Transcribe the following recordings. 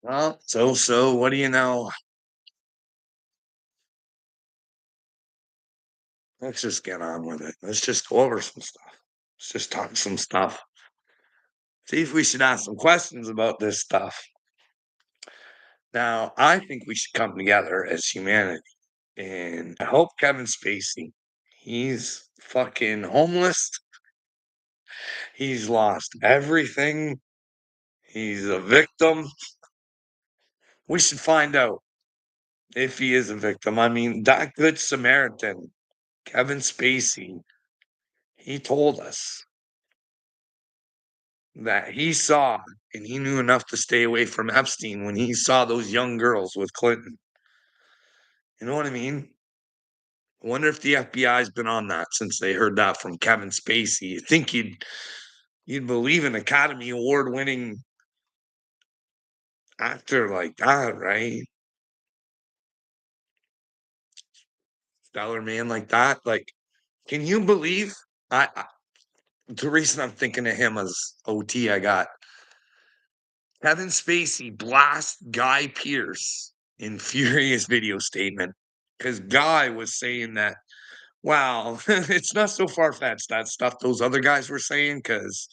Well, so what do you know? Let's just get on with it. Let's just go over some stuff. Let's just talk some stuff. See if we should ask some questions about this stuff. Now, I think we should come together as humanity. And I hope Kevin Spacey, he's fucking homeless. He's lost everything. He's a victim. We should find out if he is a victim. I mean, that good Samaritan, Kevin Spacey, he told us that he saw, and he knew enough to stay away from Epstein when he saw those young girls with Clinton. You know what I mean? I wonder if the FBI's been on that since they heard that from Kevin Spacey. You think you'd believe an Academy Award winning actor like that, right? Stellar man like that. Like, can you believe I the reason I'm thinking of him as OT I got Kevin Spacey blast Guy Pearce in furious video statement because Guy was saying that, wow, it's not so far fetched that stuff those other guys were saying because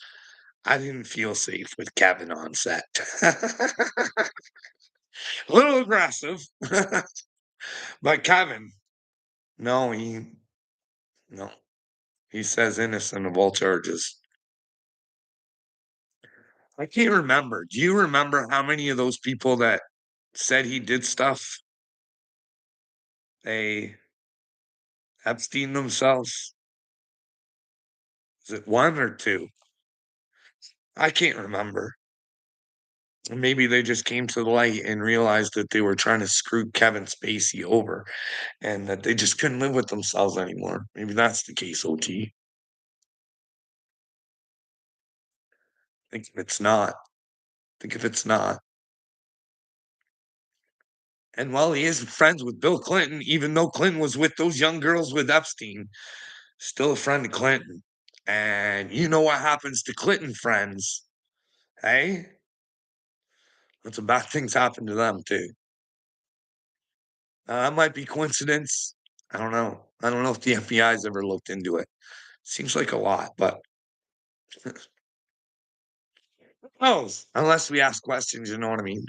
I didn't feel safe with Kevin on set. A little aggressive, but Kevin, no, no, he says innocent of all charges. I can't remember. Do you remember how many of those people that said he did stuff they Epstein themselves? Is it one or two? I can't remember. Maybe they just came to the light and realized that they were trying to screw Kevin Spacey over and that they just couldn't live with themselves anymore. Maybe that's the case, OT. Think if it's not. Think if it's not. And while he is friends with Bill Clinton, even though Clinton was with those young girls with Epstein, still a friend of Clinton. And you know what happens to Clinton friends, hey? Lots of bad things happen to them too. That might be coincidence. I don't know. I don't know if the FBI's ever looked into it. Seems like a lot, but who knows? Unless we ask questions, you know what I mean?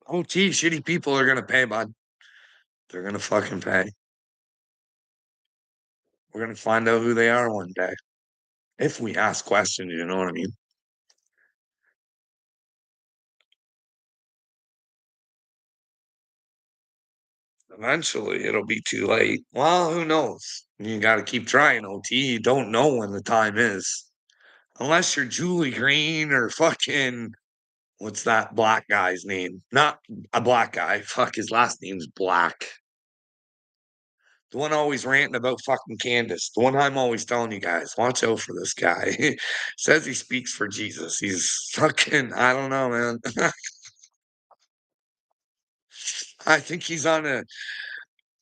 Oh, gee, shitty people are gonna pay, bud. They're gonna fucking pay. We're gonna find out who they are one day. If we ask questions, you know what I mean? Eventually, it'll be too late. Well, who knows? You got to keep trying, OT. You don't know when the time is. Unless you're Julie Green or fucking, what's that black guy's name? Not a black guy. Fuck, his last name's Black. The one always ranting about fucking Candace. The one I'm always telling you guys, watch out for this guy. Says he speaks for Jesus. He's fucking, I don't know, man. I think he's on a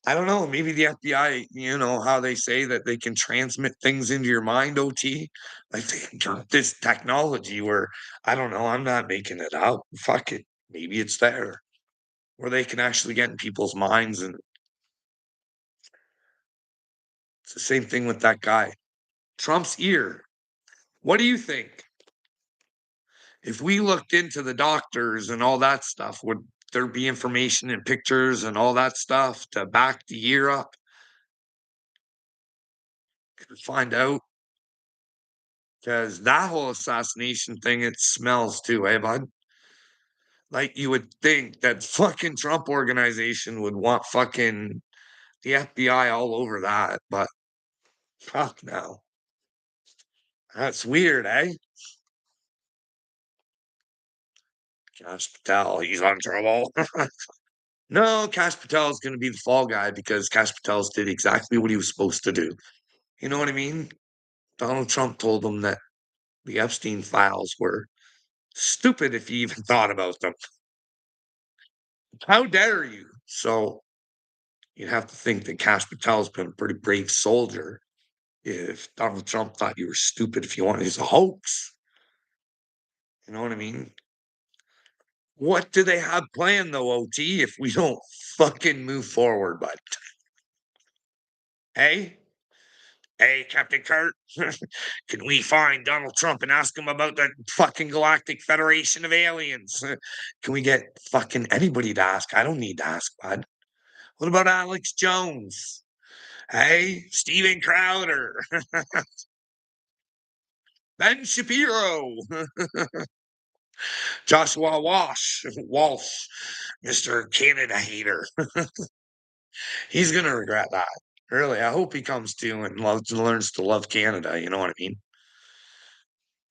I don't know, maybe the FBI, you know, how they say that they can transmit things into your mind, OT? Like they got this technology where I don't know, I'm not making it up. Fuck it. Maybe it's there where they can actually get in people's minds. And it's the same thing with that guy. Trump's ear. What do you think? If we looked into the doctors and all that stuff, would there be information and pictures and all that stuff to back the ear up? Could find out. Because that whole assassination thing, it smells too, eh, bud? Like you would think that fucking Trump organization would want fucking the FBI all over that, but fuck no. That's weird, eh? Cash Patel, he's on trouble. No, Cash Patel is going to be the fall guy because Cash Patel's did exactly what he was supposed to do. You know what I mean? Donald Trump told him that the Epstein files were stupid if you even thought about them. How dare you? So you'd have to think that Cash Patel's been a pretty brave soldier if Donald Trump thought you were stupid if you wanted it's a hoax. You know what I mean? What do they have planned though, OT, if we don't fucking move forward, bud? Hey? Hey, Captain Kurt, can we find Donald Trump and ask him about the fucking Galactic Federation of Aliens? Can we get fucking anybody to ask? I don't need to ask, bud. What about Alex Jones? Hey, Steven Crowder, Ben Shapiro, Joshua Walsh, Mr. Canada hater. He's gonna regret that. Really, I hope he comes to and learns to love Canada. You know what I mean?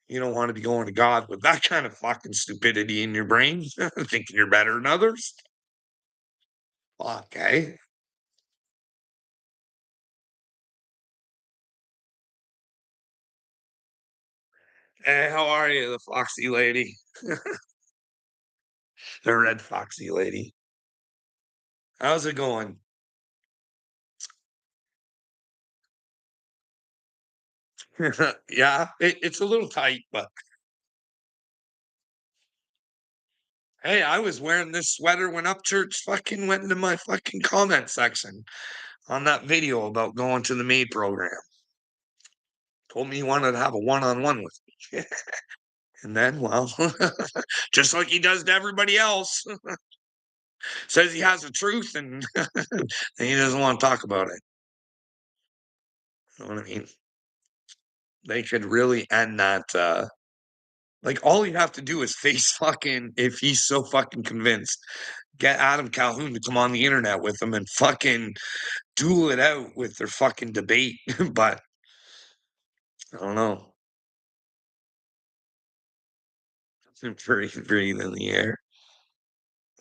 You don't want to be going to God with that kind of fucking stupidity in your brain, thinking you're better than others. Okay. Hey, how are you, the foxy lady? The red foxy lady. How's it going? Yeah, it's a little tight, but hey, I was wearing this sweater when Upchurch fucking went into my fucking comment section on that video about going to the maid program. Told me he wanted to have a one-on-one with me. And then, well, just like he does to everybody else, says he has the truth and, and he doesn't want to talk about it. You know what I mean? They could really end that. Like, all you have to do is face fucking, if he's so fucking convinced, get Adam Calhoun to come on the internet with him and fucking duel it out with their fucking debate. But I don't know. Breathe in the air.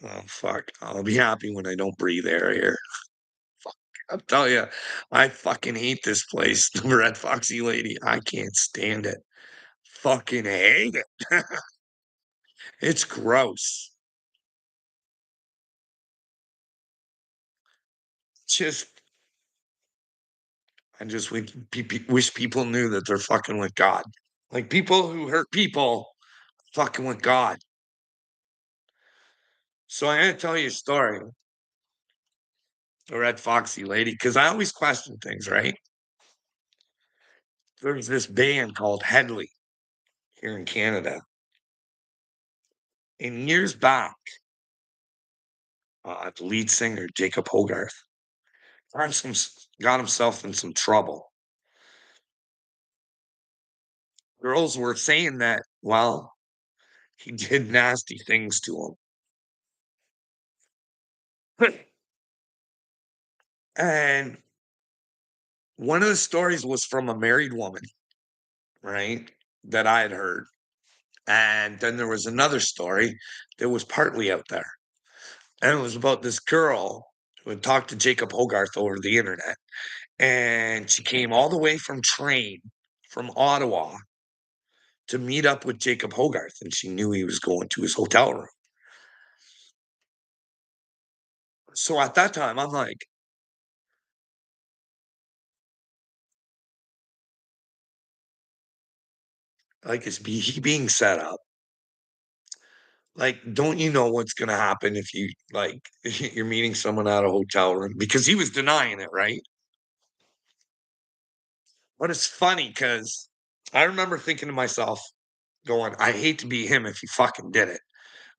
Oh, fuck. I'll be happy when I don't breathe air here. I'll tell you, I fucking hate this place, the Red Foxy Lady. I can't stand it. Fucking hate it. It's gross. Just, I just wish people knew that they're fucking with God. Like people who hurt people, fucking with God. So I'm gonna tell you a story, the Red Foxy Lady, because I always question things, right? There's this band called Headley here in Canada. And years back, the lead singer, Jacob Hogarth, got himself in some trouble. Girls were saying that, well, he did nasty things to them. And one of the stories was from a married woman, right? That I had heard. And then there was another story that was partly out there. And it was about this girl who had talked to Jacob Hogarth over the internet. And she came all the way from train from Ottawa to meet up with Jacob Hogarth. And she knew he was going to his hotel room. So at that time, I'm like, is he being set up? Like, don't you know what's gonna happen if you like you're meeting someone at a hotel room? Because he was denying it, right? But it's funny because I remember thinking to myself, going, I hate to be him if he fucking did it.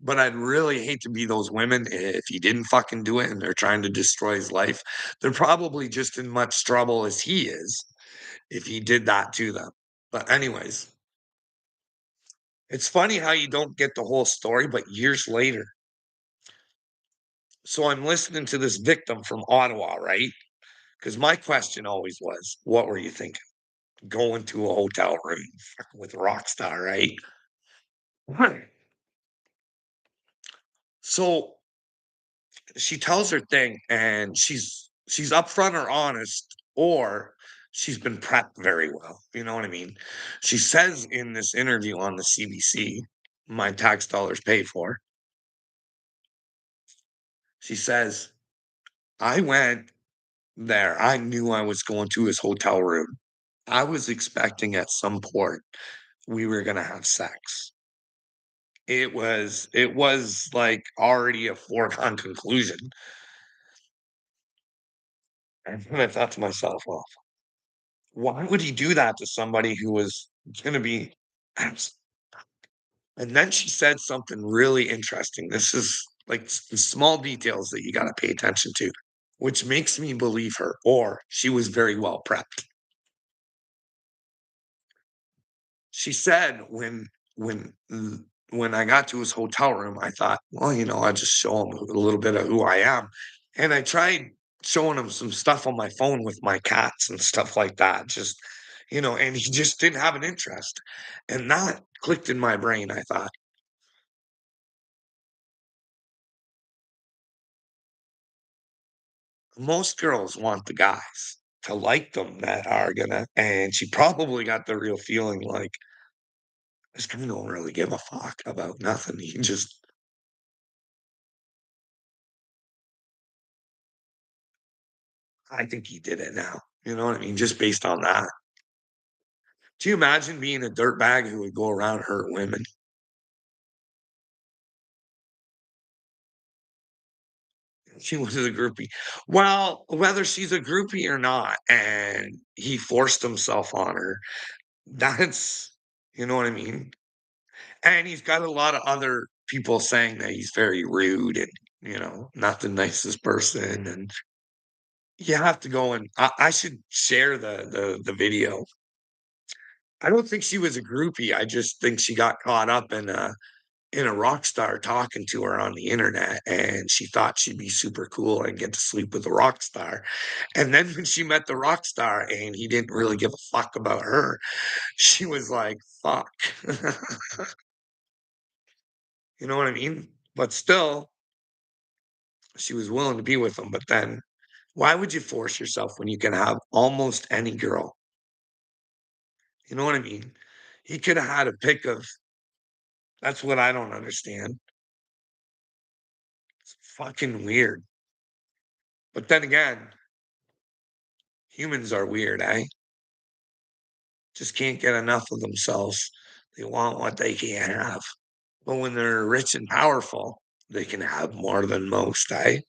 But I'd really hate to be those women if he didn't fucking do it and they're trying to destroy his life. They're probably just in much trouble as he is if he did that to them. But anyways, it's funny how you don't get the whole story, but years later. So I'm listening to this victim from Ottawa, right? Because my question always was, what were you thinking? Going to a hotel room with a rock star, right? Right. So she tells her thing and she's upfront or honest, or she's been prepped very well. You know what I mean? She says in this interview on the CBC, my tax dollars pay for, She says, "I went there. I knew I was going to his hotel room. I was expecting at some point we were gonna have sex. It was, like, already a foregone conclusion." And then I thought to myself, "Well, why would he do that to somebody who was gonna be abs" And then she said something really interesting. This is, like, the small details that you gotta pay attention to, which makes me believe her, or she was very well prepped. She said when when I got to his hotel room, I thought, "Well, I'll just show him a little bit of who I am." And I tried showing him some stuff on my phone with my cats and stuff like that, and he just didn't have an interest. And that clicked in my brain. I thought, most girls want the guys to like them that are gonna, and she probably got the real feeling like, this guy don't really give a fuck about nothing. He just I think he did it now. You know what I mean? Just based on that. Do you imagine being a dirtbag who would go around hurt women? She was a groupie. Well, whether she's a groupie or not, and he forced himself on her, that's you know what I mean? And he's got a lot of other people saying that he's very rude and, not the nicest person, and you have to go and I should share the video. I don't think she was a groupie, I just think she got caught up in a rock star talking to her on the internet, and she thought she'd be super cool and get to sleep with a rock star. And then when she met the rock star and he didn't really give a fuck about her, she was like, "Fuck." You know what I mean? But still, she was willing to be with him, but then why would you force yourself when you can have almost any girl? You know what I mean? He coulda had a pick of that's what I don't understand. It's fucking weird. But then again, humans are weird, eh? Just can't get enough of themselves. They want what they can't have. But when they're rich and powerful, they can have more than most, eh?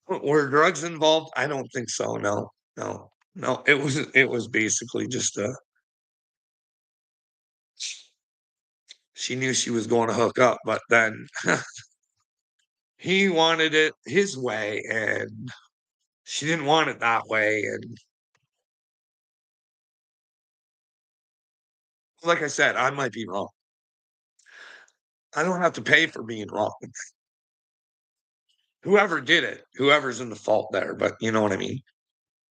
Were drugs involved? I don't think so. No, no, no. It was basically just she knew she was going to hook up, but then he wanted it his way, and she didn't want it that way. And like I said, I might be wrong. I don't have to pay for being wrong. Whoever did it, whoever's in the fault there, but you know what I mean?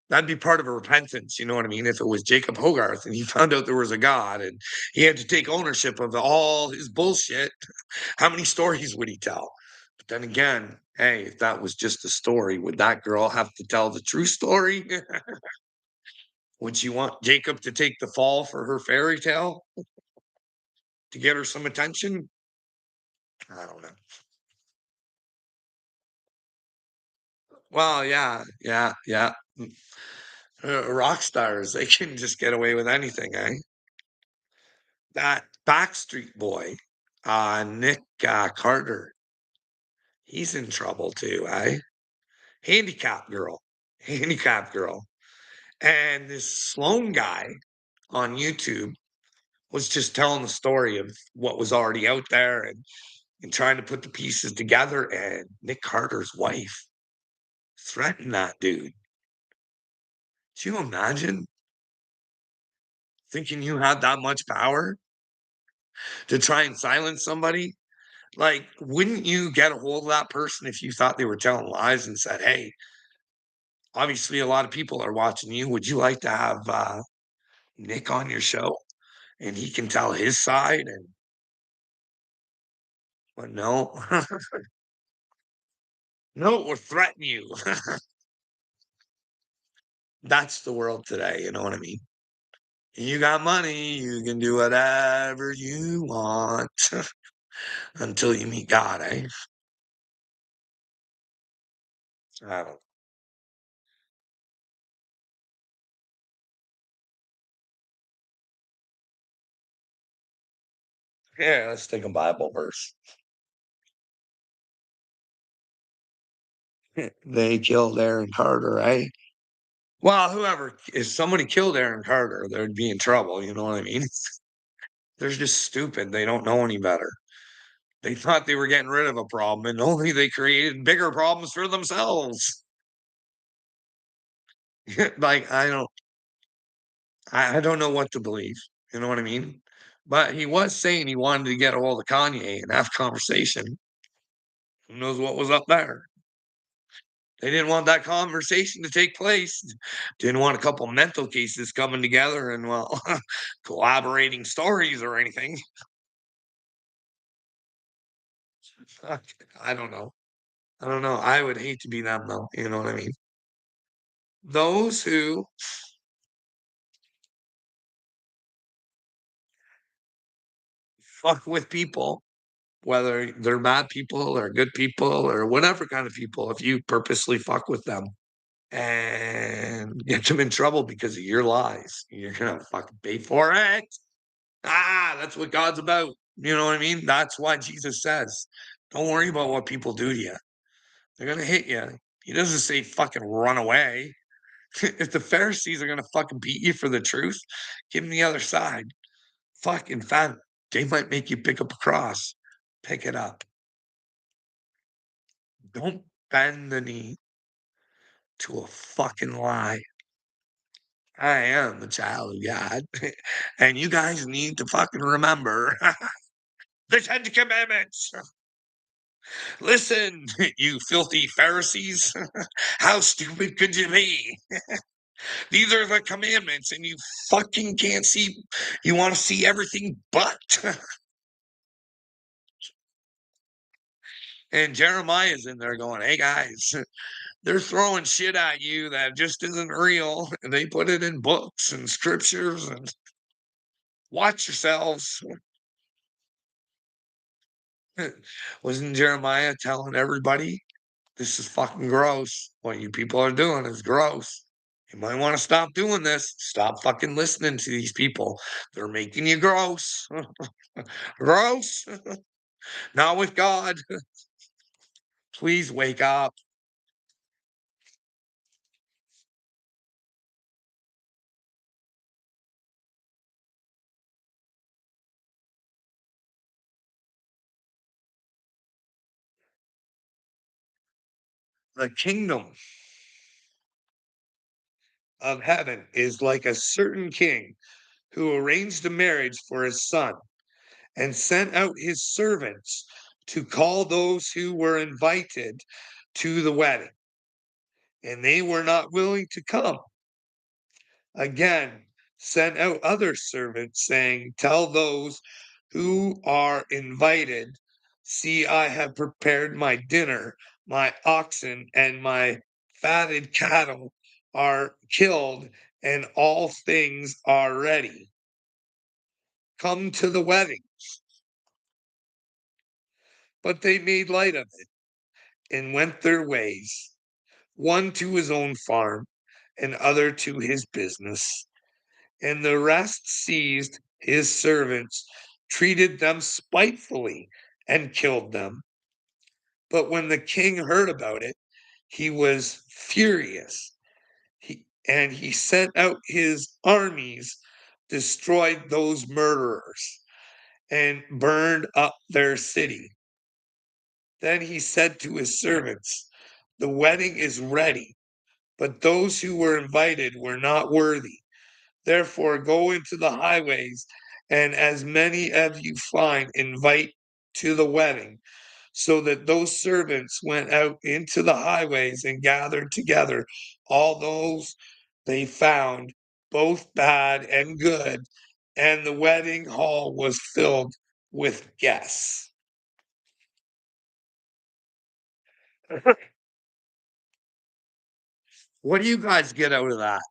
That'd be part of a repentance, you know what I mean? If it was Jacob Hogarth and he found out there was a God and he had to take ownership of all his bullshit, how many stories would he tell? But then again, hey, if that was just a story, would that girl have to tell the true story? Would she want Jacob to take the fall for her fairy tale to get her some attention? I don't know. Well, yeah, yeah, yeah. Rock stars, they can just get away with anything, eh? That Backstreet Boy, Nick, Carter, he's in trouble too, eh? Handicapped girl, handicapped girl. And this Sloan guy on YouTube was just telling the story of what was already out there and trying to put the pieces together, and Nick Carter's wife threatened that dude. Do you imagine thinking you had that much power to try and silence somebody? Like, wouldn't you get a hold of that person if you thought they were telling lies and said, "Hey, obviously a lot of people are watching you. Would you like to have Nick on your show and he can tell his side?" And but no, no, or threaten you. That's the world today. You know what I mean? You got money, you can do whatever you want. until you meet God, eh? I don't Yeah, let's take a Bible verse. They killed Aaron Carter, eh? Well, whoever if somebody killed Aaron Carter, they'd be in trouble, you know what I mean? They're just stupid, they don't know any better. They thought they were getting rid of a problem, and only they created bigger problems for themselves. Like, I don't know what to believe, you know what I mean? But he was saying he wanted to get ahold of Kanye and have a conversation. Who knows what was up there? They didn't want that conversation to take place. Didn't want a couple mental cases coming together and, well, collaborating stories or anything. I don't know. I don't know. I would hate to be them, though. You know what I mean? Those who fuck with people, whether they're bad people or good people or whatever kind of people, if you purposely fuck with them and get them in trouble because of your lies, you're gonna fucking pay for it. That's what God's about. You know what I mean? That's why Jesus says, don't worry about what people do to you. They're gonna hit you. He doesn't say fucking run away. If the Pharisees are gonna fucking beat you for the truth, give them the other side. Fuck, in fact, they might make you pick up a cross. Pick it up. Don't bend the knee to a fucking lie. I am the child of God. And you guys need to fucking remember the Ten Commandments. Listen, you filthy Pharisees. How stupid could you be? These are the commandments, and you fucking can't see. You want to see everything but. And Jeremiah's in there going, hey guys, they're throwing shit at you that just isn't real. And they put it in books and scriptures and watch yourselves. Wasn't Jeremiah telling everybody this is fucking gross? What you people are doing is gross. You might want to stop doing this. Stop fucking listening to these people. They're making you gross. Gross. Not with God. Please wake up. The kingdom of heaven is like a certain king who arranged a marriage for his son and sent out his servants to call those who were invited to the wedding, and they were not willing to come. Again, sent out other servants, saying, tell those who are invited, see, I have prepared my dinner, my oxen and my fatted cattle are killed, and all things are ready. Come to the wedding. But they made light of it and went their ways, one to his own farm, and other to his business. And the rest seized his servants, treated them spitefully, and killed them. But when the king heard about it, he was furious. And he sent out his armies, destroyed those murderers, and burned up their city. Then he said to his servants, the wedding is ready, but those who were invited were not worthy. Therefore, go into the highways, and as many as you find, invite to the wedding. So that those servants went out into the highways and gathered together all those they found, both bad and good, and the wedding hall was filled with guests. What do you guys get out of that?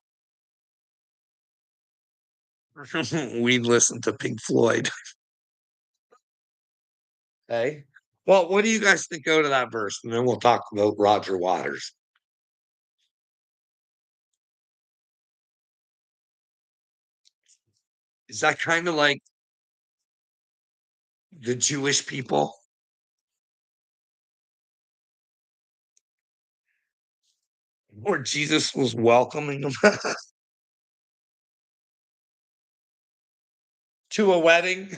We listen to Pink Floyd. Hey? Well, what do you guys think out of that verse? And then we'll talk about Roger Waters. Is that kinda like the Jewish people? Where Jesus was welcoming them to a wedding?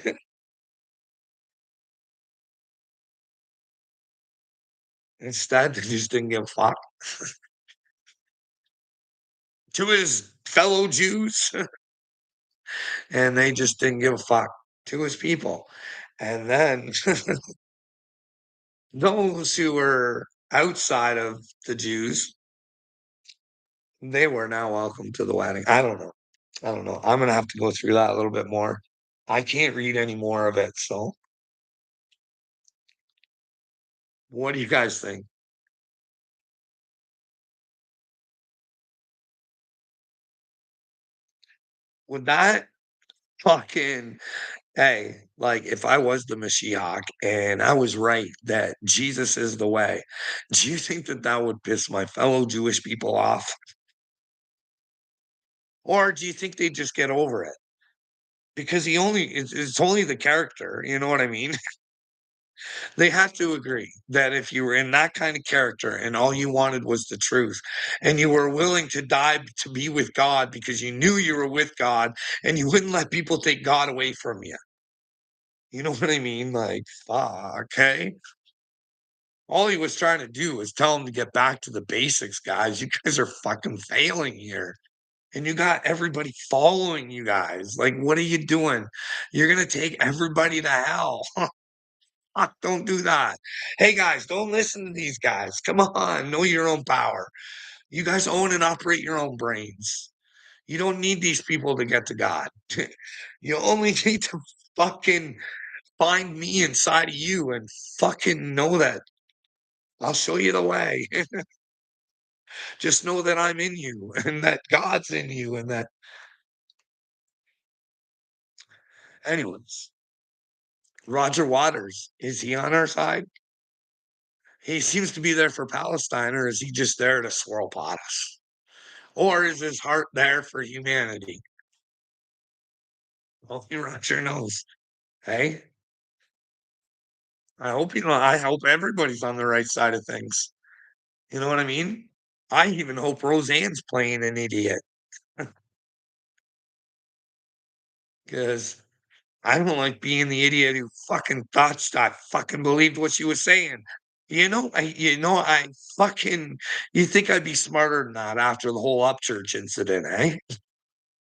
Instead, they just didn't give a fuck. To his fellow Jews, and they just didn't give a fuck to his people. And then those who were outside of the Jews, they were now welcome to the wedding. I don't know. I don't know. I'm gonna have to go through that a little bit more. I can't read any more of it, so what do you guys think? Would that fucking hey, like, if I was the Mashiach and I was right that Jesus is the way, do you think that that would piss my fellow Jewish people off? Or do you think they'd just get over it? Because he only it's only the character, you know what I mean? They have to agree that if you were in that kind of character and all you wanted was the truth, and you were willing to die to be with God because you knew you were with God and you wouldn't let people take God away from you. You know what I mean? Like, fuck, okay? All he was trying to do was tell them to get back to the basics, guys. You guys are fucking failing here. And you got everybody following you guys. Like, what are you doing? You're gonna take everybody to hell. Don't do that. Hey guys, don't listen to these guys. Come on, know your own power. You guys own and operate your own brains. You don't need these people to get to God. You only need to fucking find me inside of you and fucking know that I'll show you the way. Just know that I'm in you and that God's in you and that anyways, Roger Waters, is he on our side? He seems to be there for Palestine, or is he just there to swirl pot us? Or is his heart there for humanity? Only Roger knows. Hey, I hope you know. I hope everybody's on the right side of things. You know what I mean? I even hope Roseanne's playing an idiot because I don't like being the idiot who fucking thought I fucking believed what she was saying. I fucking you think I'd be smarter than that after the whole Upchurch incident, eh?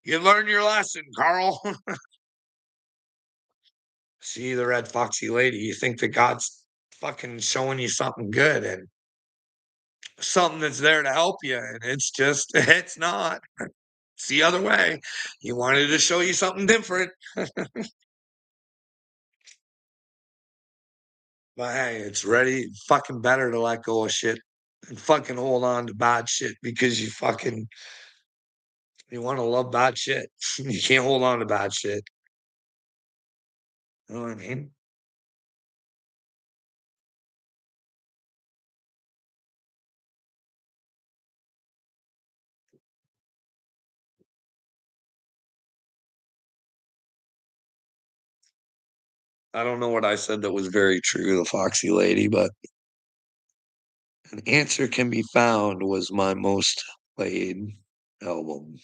You learn your lesson, Carl. See the red foxy lady, you think that God's fucking showing you something good and something that's there to help you, and it's just it's not. It's the other way. He wanted to show you something different. But hey, it's ready fucking better to let go of shit and fucking hold on to bad shit because you wanna love bad shit. You can't hold on to bad shit. You know what I mean? I don't know what I said that was very true, the foxy lady, but an answer can be found was my most played album.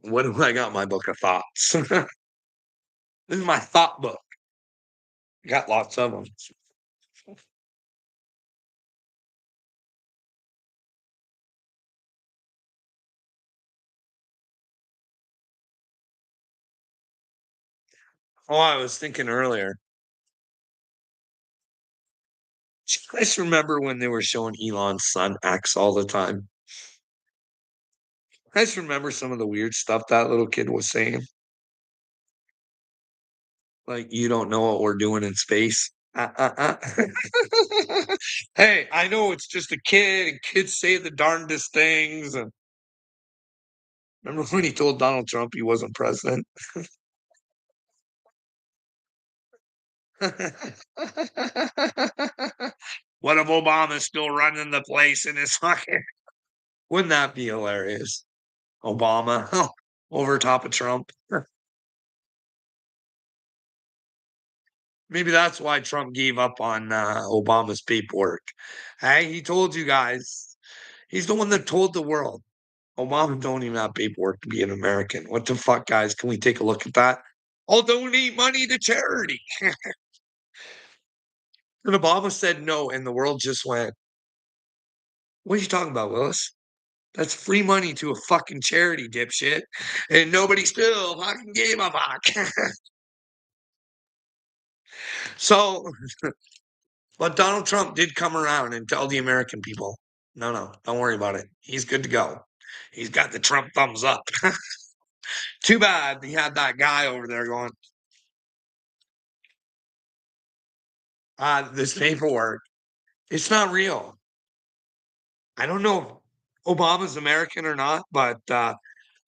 What do I got? My book of thoughts. This is my thought book. Got lots of them. Oh, I was thinking earlier. Do you guys remember when they were showing Elon's son X all the time? I just remember some of the weird stuff that little kid was saying. Like, you don't know what we're doing in space. Hey, I know it's just a kid, and kids say the darndest things. And Remember when he told Donald Trump he wasn't president? What if Obama's still running the place in his fucking? Wouldn't that be hilarious? Obama over top of Trump. Maybe that's why Trump gave up on Obama's paperwork. Hey, he told you guys. He's the one that told the world. Obama don't even have paperwork to be an American. What the fuck, guys? Can we take a look at that? I'll donate money to charity. And Obama said no, and the world just went, what are you talking about, Willis? That's free money to a fucking charity, dipshit. And nobody still fucking gave a fuck. So, but Donald Trump did come around and tell the American people, no, no, don't worry about it. He's good to go. He's got the Trump thumbs up. Too bad he had that guy over there going, this paperwork, it's not real. I don't know if Obama's American or not, but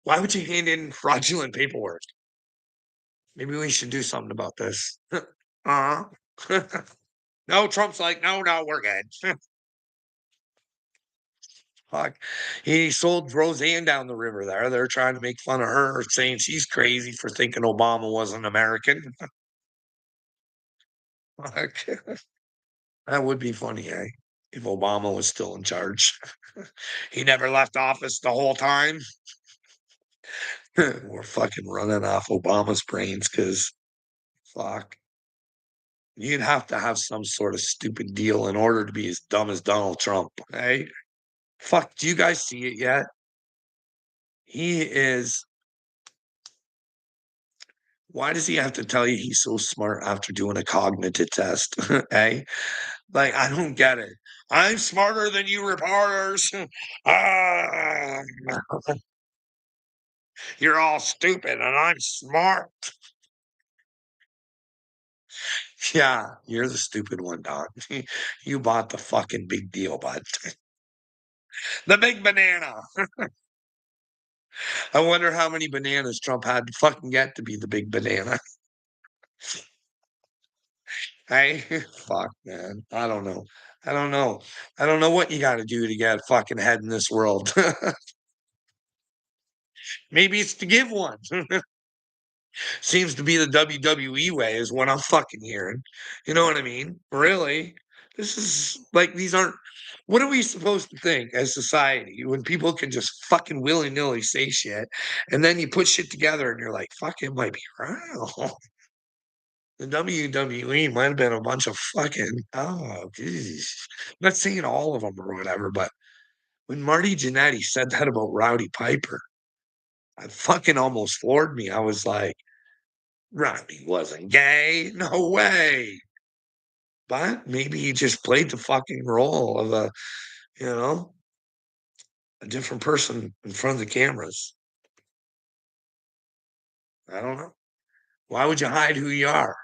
why would you hand in fraudulent paperwork? Maybe we should do something about this. uh No, Trump's like, no, no, we're good. Fuck. He sold Roseanne down the river there. They're trying to make fun of her, saying she's crazy for thinking Obama wasn't American. Fuck. That would be funny, eh? If Obama was still in charge. He never left office the whole time. We're fucking running off Obama's brains because fuck. You'd have to have some sort of stupid deal in order to be as dumb as Donald Trump, eh? Fuck, do you guys see it yet? He is. Why does he have to tell you he's so smart after doing a cognitive test? Eh? Like, I don't get it. I'm smarter than you reporters. Ah, you're all stupid and I'm smart. Yeah, you're the stupid one, Don. You bought the fucking big deal, bud. The big banana. I wonder how many bananas Trump had to fucking get to be the big banana. Hey, fuck, man. I don't know. I don't know. I don't know what you got to do to get fucking head in this world. Maybe it's to give one. Seems to be the WWE way, is what I'm fucking hearing. You know what I mean? Really? This is like, these aren't. What are we supposed to think as society when people can just fucking willy nilly say shit and then you put shit together and you're like, fuck, it might be real. The WWE might have been a bunch of fucking, oh, geez. I'm not saying all of them or whatever, but when Marty Jannetty said that about Rowdy Piper, it fucking almost floored me. I was like, Rowdy wasn't gay. No way. But maybe he just played the fucking role of you know, a different person in front of the cameras. I don't know. Why would you hide who you are?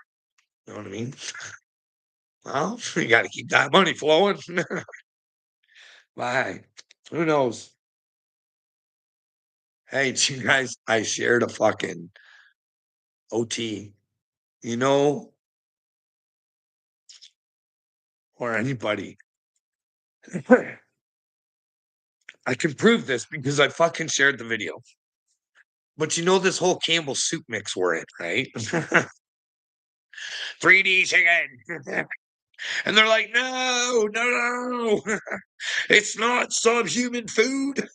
You know what I mean? Well, you got to keep that money flowing. Bye. Who knows? Hey, you guys, I shared a fucking OT, you know, or anybody. I can prove this because I fucking shared the video. But you know this whole Campbell soup mix we're in, right? 3D chicken. And they're like, no, no, no. It's not subhuman food.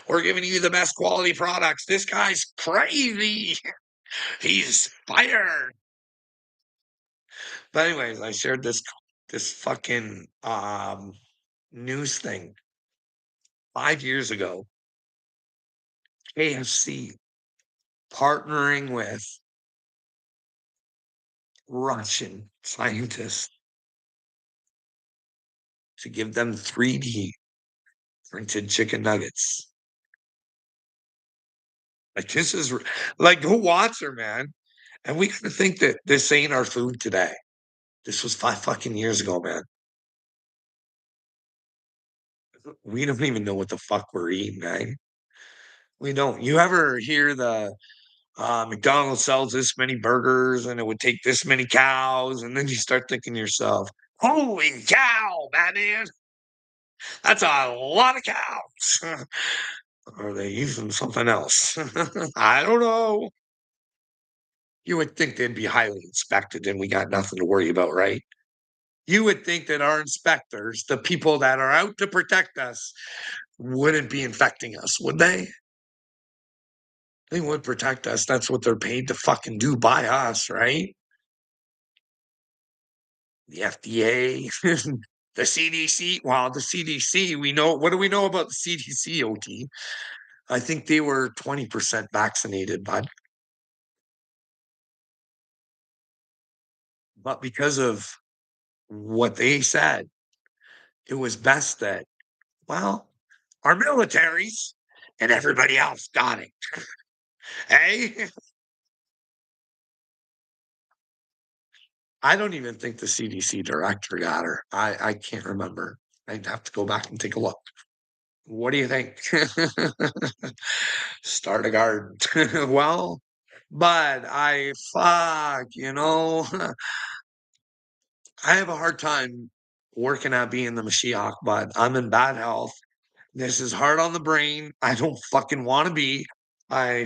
We're giving you the best quality products. This guy's crazy. He's fired. But anyways, I shared this fucking news thing 5 years ago. KFC partnering with Russian scientists to give them 3D printed chicken nuggets. Like this is like who wants her, man? And we gotta think that this ain't our food today. This was 5 fucking years ago, man. We don't even know what the fuck we're eating, man. We don't. You ever hear the McDonald's sells this many burgers and it would take this many cows, and then you start thinking to yourself, "Holy cow, Batman! That's a lot of cows." Are they using something else? I don't know. You would think they'd be highly inspected and we got nothing to worry about, right? You would think that our inspectors, the people that are out to protect us, wouldn't be infecting us, would they? They would protect us. That's what they're paid to fucking do by us, right? The FDA, the CDC. Well, the CDC, we know what do we know about the CDC, OT? I think they were 20% vaccinated, but because of what they said, it was best that, well, our militaries and everybody else got it. Hey, I don't even think the CDC director got her. I can't remember. I'd have to go back and take a look. What do you think? Start a garden. Well, but I fuck, I have a hard time working at being the Mashiach, but I'm in bad health. This is hard on the brain. I don't fucking want to be. I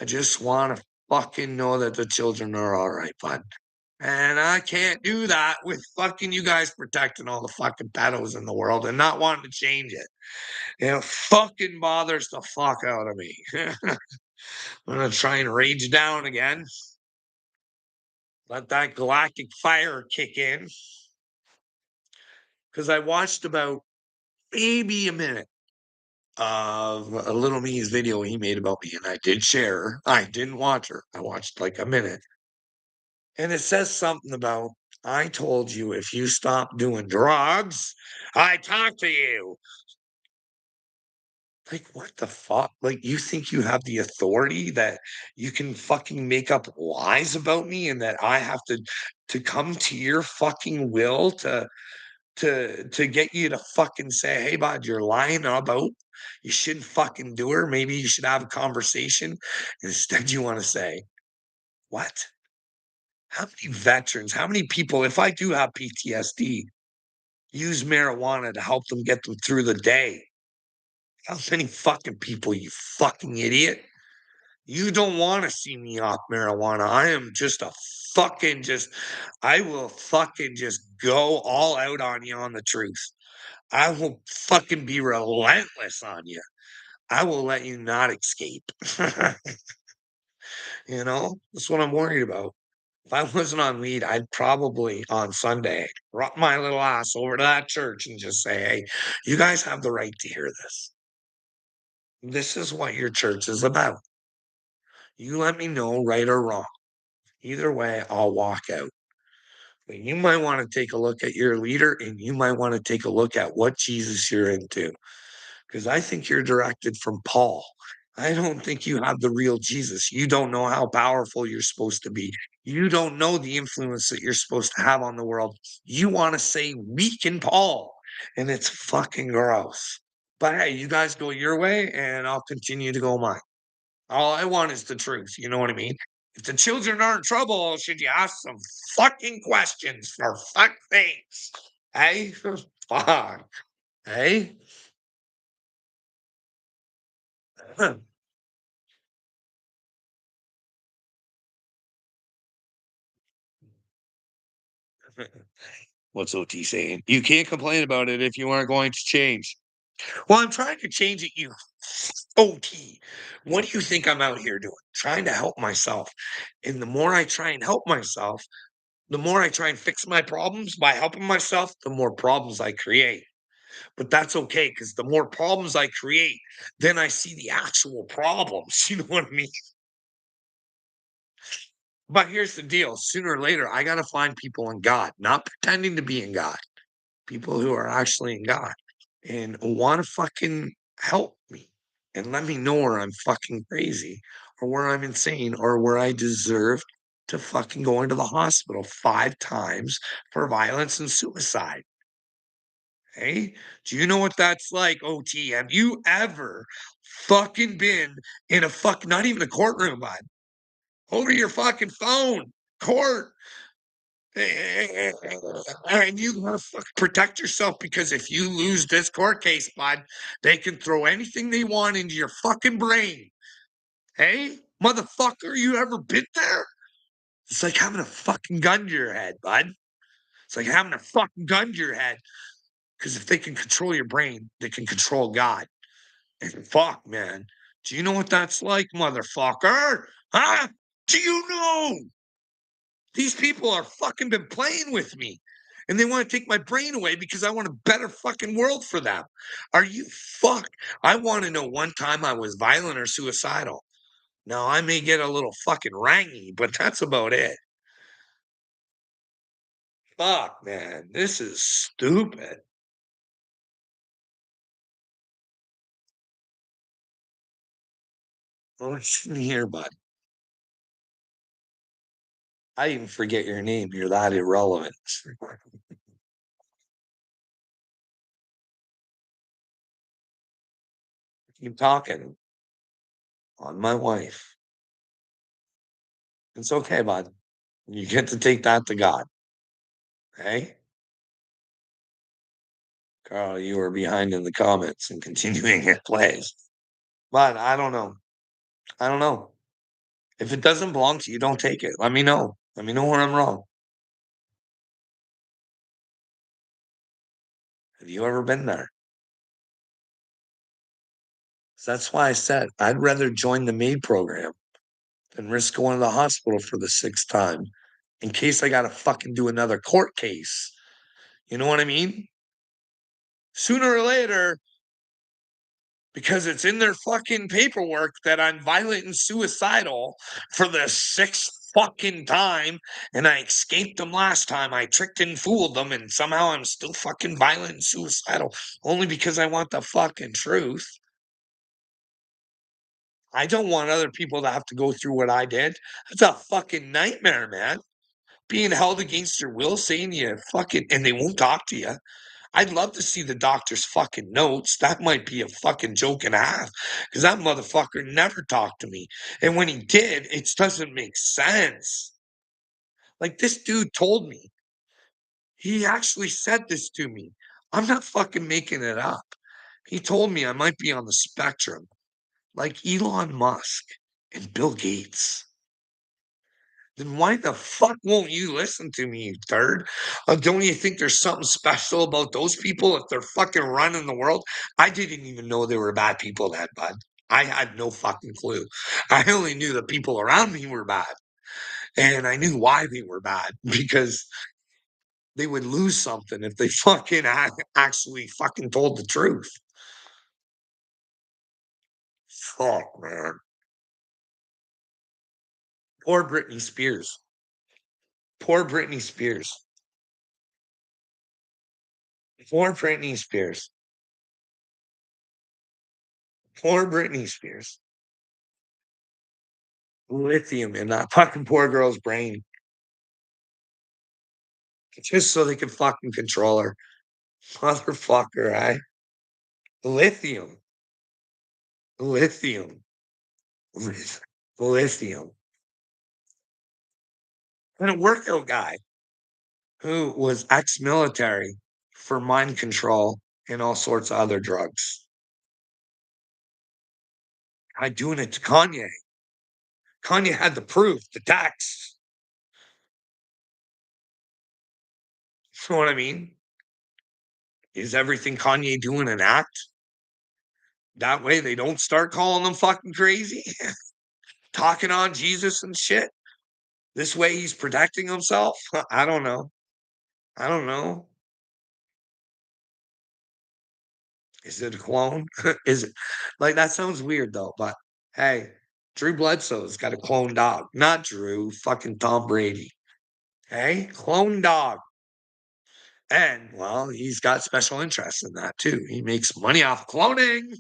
just want to fucking know that the children are all right, bud. And I can't do that with fucking you guys protecting all the fucking pedos in the world and not wanting to change it. It fucking bothers the fuck out of me. I'm gonna try and rage down again. Let that galactic fire kick in. Because I watched about maybe a minute of a little me's video he made about me, and I did share her. I didn't watch her. I watched like a minute. And it says something about, I told you if you stop doing drugs, I talk to you. Like, what the fuck? Like, you think you have the authority that you can fucking make up lies about me and that I have to come to your fucking will to get you to fucking say, "Hey, bud, you're lying about you shouldn't fucking do her. Maybe you should have a conversation." Instead, you want to say, "What? How many veterans, how many people, if I do have PTSD, use marijuana to help them get them through the day? How many fucking people, you fucking idiot? You don't want to see me off marijuana. I am just a fucking just, I will fucking just go all out on you on the truth. I will fucking be relentless on you. I will let you not escape." That's what I'm worried about. If I wasn't on weed, I'd probably on Sunday rock my little ass over to that church and just say, "Hey, you guys have the right to hear this. This is what your church is about. You let me know right or wrong. Either way, I'll walk out. But you might want to take a look at your leader and you might want to take a look at what Jesus you're into. Because I think you're directed from Paul. I don't think you have the real Jesus. You don't know how powerful you're supposed to be. You don't know the influence that you're supposed to have on the world. You want to say weaken Paul, and it's fucking gross. But hey, you guys go your way, and I'll continue to go mine. All I want is the truth. You know what I mean? If the children are in trouble, should you ask some fucking questions for fuck sakes? Hey, fuck. Hey, what's OT saying? You can't complain about it if you aren't going to change. Well, I'm trying to change it, you OT. What do you think I'm out here doing? Trying to help myself. And the more I try and help myself, the more I try and fix my problems by helping myself, the more problems I create. But that's okay because the more problems I create, then I see the actual problems. You know what I mean? But here's the deal, sooner or later, I got to find people in God, not pretending to be in God, people who are actually in God and want to fucking help me and let me know where I'm fucking crazy or where I'm insane or where I deserve to fucking go into the hospital 5 times for violence and suicide. Hey, do you know what that's like, OT? Have you ever fucking been in a not even a courtroom, bud, over your fucking phone, court, and you gotta protect yourself because if you lose this court case, bud, they can throw anything they want into your fucking brain. Hey, motherfucker, you ever been there? It's like having a fucking gun to your head, bud. It's like having a fucking gun to your head. Because if they can control your brain, they can control God. And fuck, man. Do you know what that's like, motherfucker? Huh? Do you know? These people are fucking been playing with me. And they want to take my brain away because I want a better fucking world for them. Are you fuck? I want to know one time I was violent or suicidal. Now, I may get a little fucking rangy, but that's about it. Fuck, man. This is stupid. Listen here, bud. I even forget your name. You're that irrelevant. Keep talking on my wife. It's okay, bud. You get to take that to God. Hey, Carl, you are behind in the comments and continuing it plays. But I don't know. I don't know. If it doesn't belong to you, don't take it. Let me know. Let me know where I'm wrong. Have you ever been there? So that's why I said I'd rather join the maid program than risk going to the hospital for the sixth time in case I got to fucking do another court case. You know what I mean? Sooner or later, because it's in their fucking paperwork that I'm violent and suicidal for the sixth fucking time, and I escaped them last time. I tricked and fooled them, and somehow I'm still fucking violent and suicidal only because I want the fucking truth. I don't want other people to have to go through what I did. It's a fucking nightmare, man. Being held against your will, saying you fucking, and they won't talk to you. I'd love to see the doctor's fucking notes. That might be a fucking joke and a half because that motherfucker never talked to me. And when he did, it doesn't make sense. Like this dude told me, he actually said this to me. I'm not fucking making it up. He told me I might be on the spectrum, like Elon Musk and Bill Gates. Then why the fuck won't you listen to me, you turd? Don't you think there's something special about those people if they're fucking running the world? I didn't even know they were bad people then, bud. I had no fucking clue. I only knew the people around me were bad. And I knew why they were bad because they would lose something if they fucking actually fucking told the truth. Fuck, man. Poor Britney Spears. Poor Britney Spears. Poor Britney Spears. Poor Britney Spears. Lithium in that fucking poor girl's brain just so they can fucking control her. Motherfucker, right? Lithium. Lithium. Lithium. And a workout guy who was ex-military for mind control and all sorts of other drugs. I doing it to Kanye. Kanye had the proof, the text. You know what I mean? Is everything Kanye doing an act? That way they don't start calling them fucking crazy, talking on Jesus and shit. This way he's protecting himself? I don't know. I don't know. Is it a clone? Is it like that sounds weird though, but hey, Drew Bledsoe's got a clone dog. Not Drew, fucking Tom Brady. Hey, clone dog. And well, he's got special interests in that too. He makes money off cloning.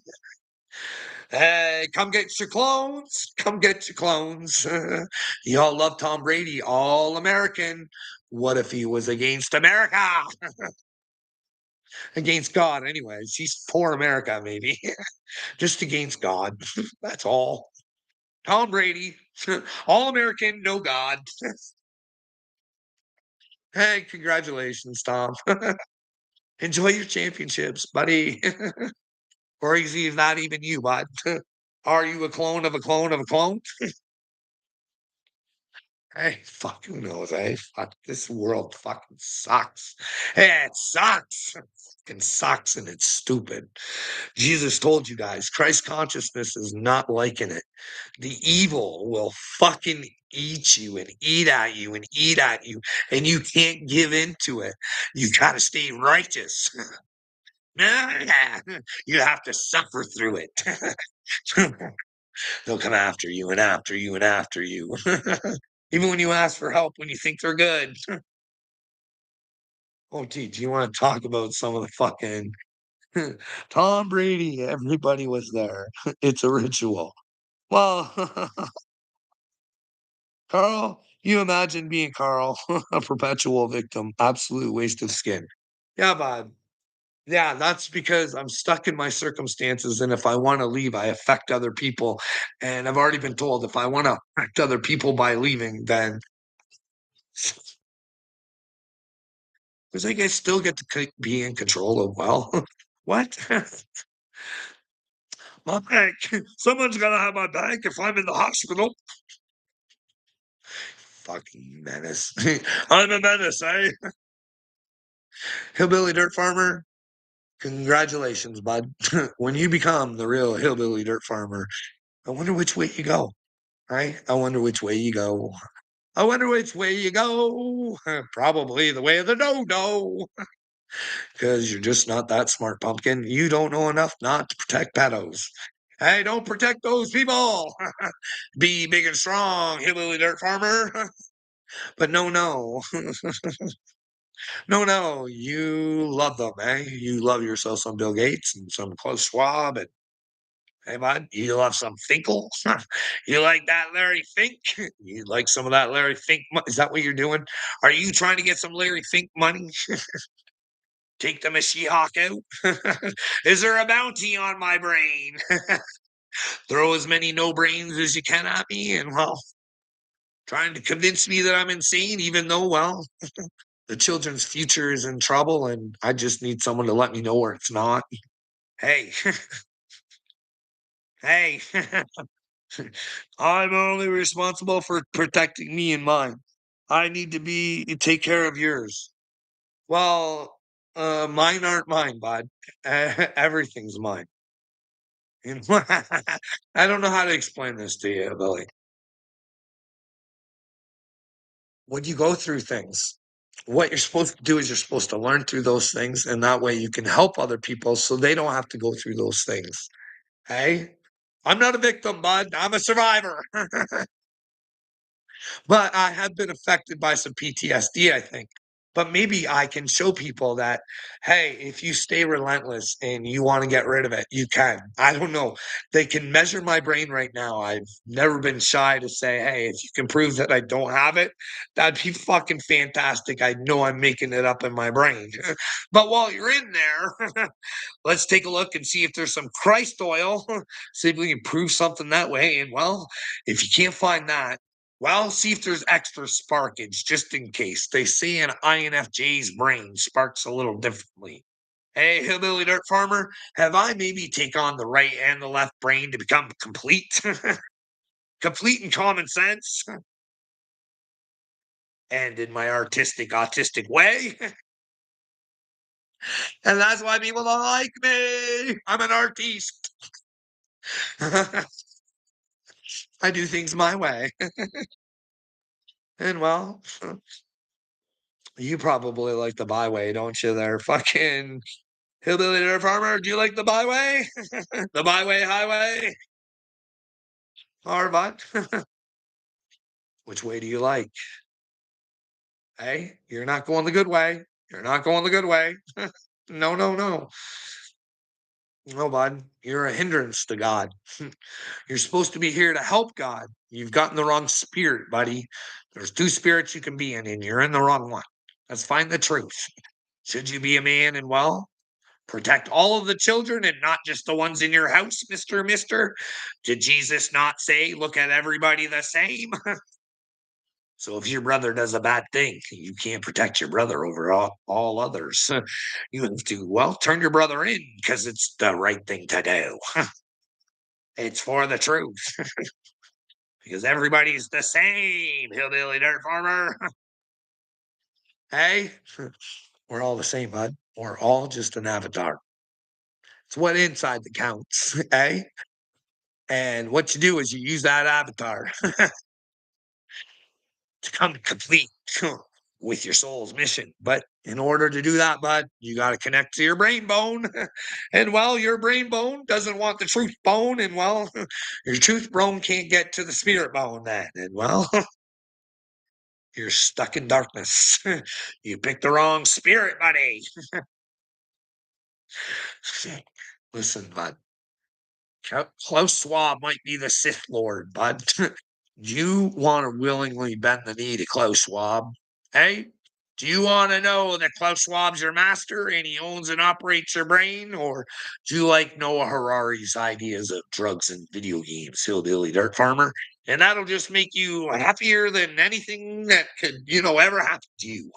Hey, come get your clones. Come get your clones. Y'all love Tom Brady, all American. What if he was against America? Against God anyways. He's for America, maybe. Just against God. That's all. Tom Brady, all American, no God. Hey, congratulations, Tom. Enjoy your championships, buddy. Or is he not even you, bud? Are you a clone of a clone of a clone? Hey, fuck, who knows, eh? Fuck, this world fucking sucks. Hey, it sucks. It fucking sucks and it's stupid. Jesus told you guys, Christ consciousness is not liking it. The evil will fucking eat you and eat at you and eat at you, and you can't give into it. You gotta stay righteous. You have to suffer through it. They'll come after you and after you and after you. Even when you ask for help when you think they're good. Oh, gee, do you want to talk about some of the fucking Tom Brady? Everybody was there. It's a ritual. Well, Carl, you imagine being Carl, a perpetual victim, absolute waste of skin. Yeah, bud. Yeah, that's because I'm stuck in my circumstances, and if I wanna leave, I affect other people, and I've already been told if I wanna affect other people by leaving, then it's like I still get to be in control of, well, what? My bank. Someone's gotta have my bank if I'm in the hospital. Fucking menace. I'm a menace, eh? Hillbilly dirt farmer, congratulations, bud. When you become the real hillbilly dirt farmer, I wonder which way you go, right? I wonder which way you go. I wonder which way you go. Probably the way of the no-no, because you're just not that smart, pumpkin. You don't know enough not to protect pedos. Hey, don't protect those people. Be big and strong, hillbilly dirt farmer. But no, no. No, no. You love them, eh? You love yourself some Bill Gates and some Klaus Schwab and hey, bud, you love some Finkel? You like that Larry Fink? You like some of that Larry Fink? Is that what you're doing? Are you trying to get some Larry Fink money? Take the She-Hawk out? Is there a bounty on my brain? Throw as many no brains as you can at me, and well, trying to convince me that I'm insane, even though, well, the children's future is in trouble, and I just need someone to let me know where it's not. Hey, hey. I'm only responsible for protecting me and mine. I need to be take care of yours. Well, mine aren't mine, bud. Everything's mine. You know, I don't know how to explain this to you, Billy. When you go through things, what you're supposed to do is you're supposed to learn through those things, and that way you can help other people so they don't have to go through those things. Hey, I'm not a victim, bud. I'm a survivor. But I have been affected by some PTSD, I think. But maybe I can show people that, hey, if you stay relentless and you want to get rid of it, you can. I don't know. They can measure my brain right now. I've never been shy to say, hey, if you can prove that I don't have it, that'd be fucking fantastic. I know I'm making it up in my brain. But while you're in there, let's take a look and see if there's some Christ oil. See if we can prove something that way. And well, if you can't find that, well, see if there's extra sparkage just in case. They say an INFJ's brain sparks a little differently. Hey, hillbilly dirt farmer, have I maybe take on the right and the left brain to become complete? Complete in common sense and in my artistic, autistic way. And that's why people don't like me. I'm an artiste. I do things my way. And well, you probably like the byway, don't you there? Fucking hillbilly dirt farmer, do you like the byway? The byway highway? Or what? Which way do you like? Hey, you're not going the good way. You're not going the good way. No, no, no. No, bud. You're a hindrance to God. You're supposed to be here to help God. You've gotten the wrong spirit, buddy. There's two spirits you can be in, and you're in the wrong one. Let's find the truth. Should you be a man and well? Protect all of the children and not just the ones in your house, Mister. Did Jesus not say, look at everybody the same? So if your brother does a bad thing, you can't protect your brother over all others. You have to, well, turn your brother in because it's the right thing to do. It's for the truth because everybody's the same, hillbilly dirt farmer. Hey, we're all the same, bud. We're all just an avatar. It's what inside that counts, eh? And what you do is you use that avatar to come complete with your soul's mission. But in order to do that, bud, you got to connect to your brain bone. And well, your brain bone doesn't want the truth bone. And well, your truth bone can't get to the spirit bone then. And well, you're stuck in darkness. You picked the wrong spirit, buddy. Listen, bud. Klaus Schwab might be the Sith Lord, bud. Do you want to willingly bend the knee to Klaus Schwab? Hey, do you want to know that Klaus Schwab's your master and he owns and operates your brain? Or do you like Noah Harari's ideas of drugs and video games, hillbilly dirt farmer? And that'll just make you happier than anything that could, ever happen to you.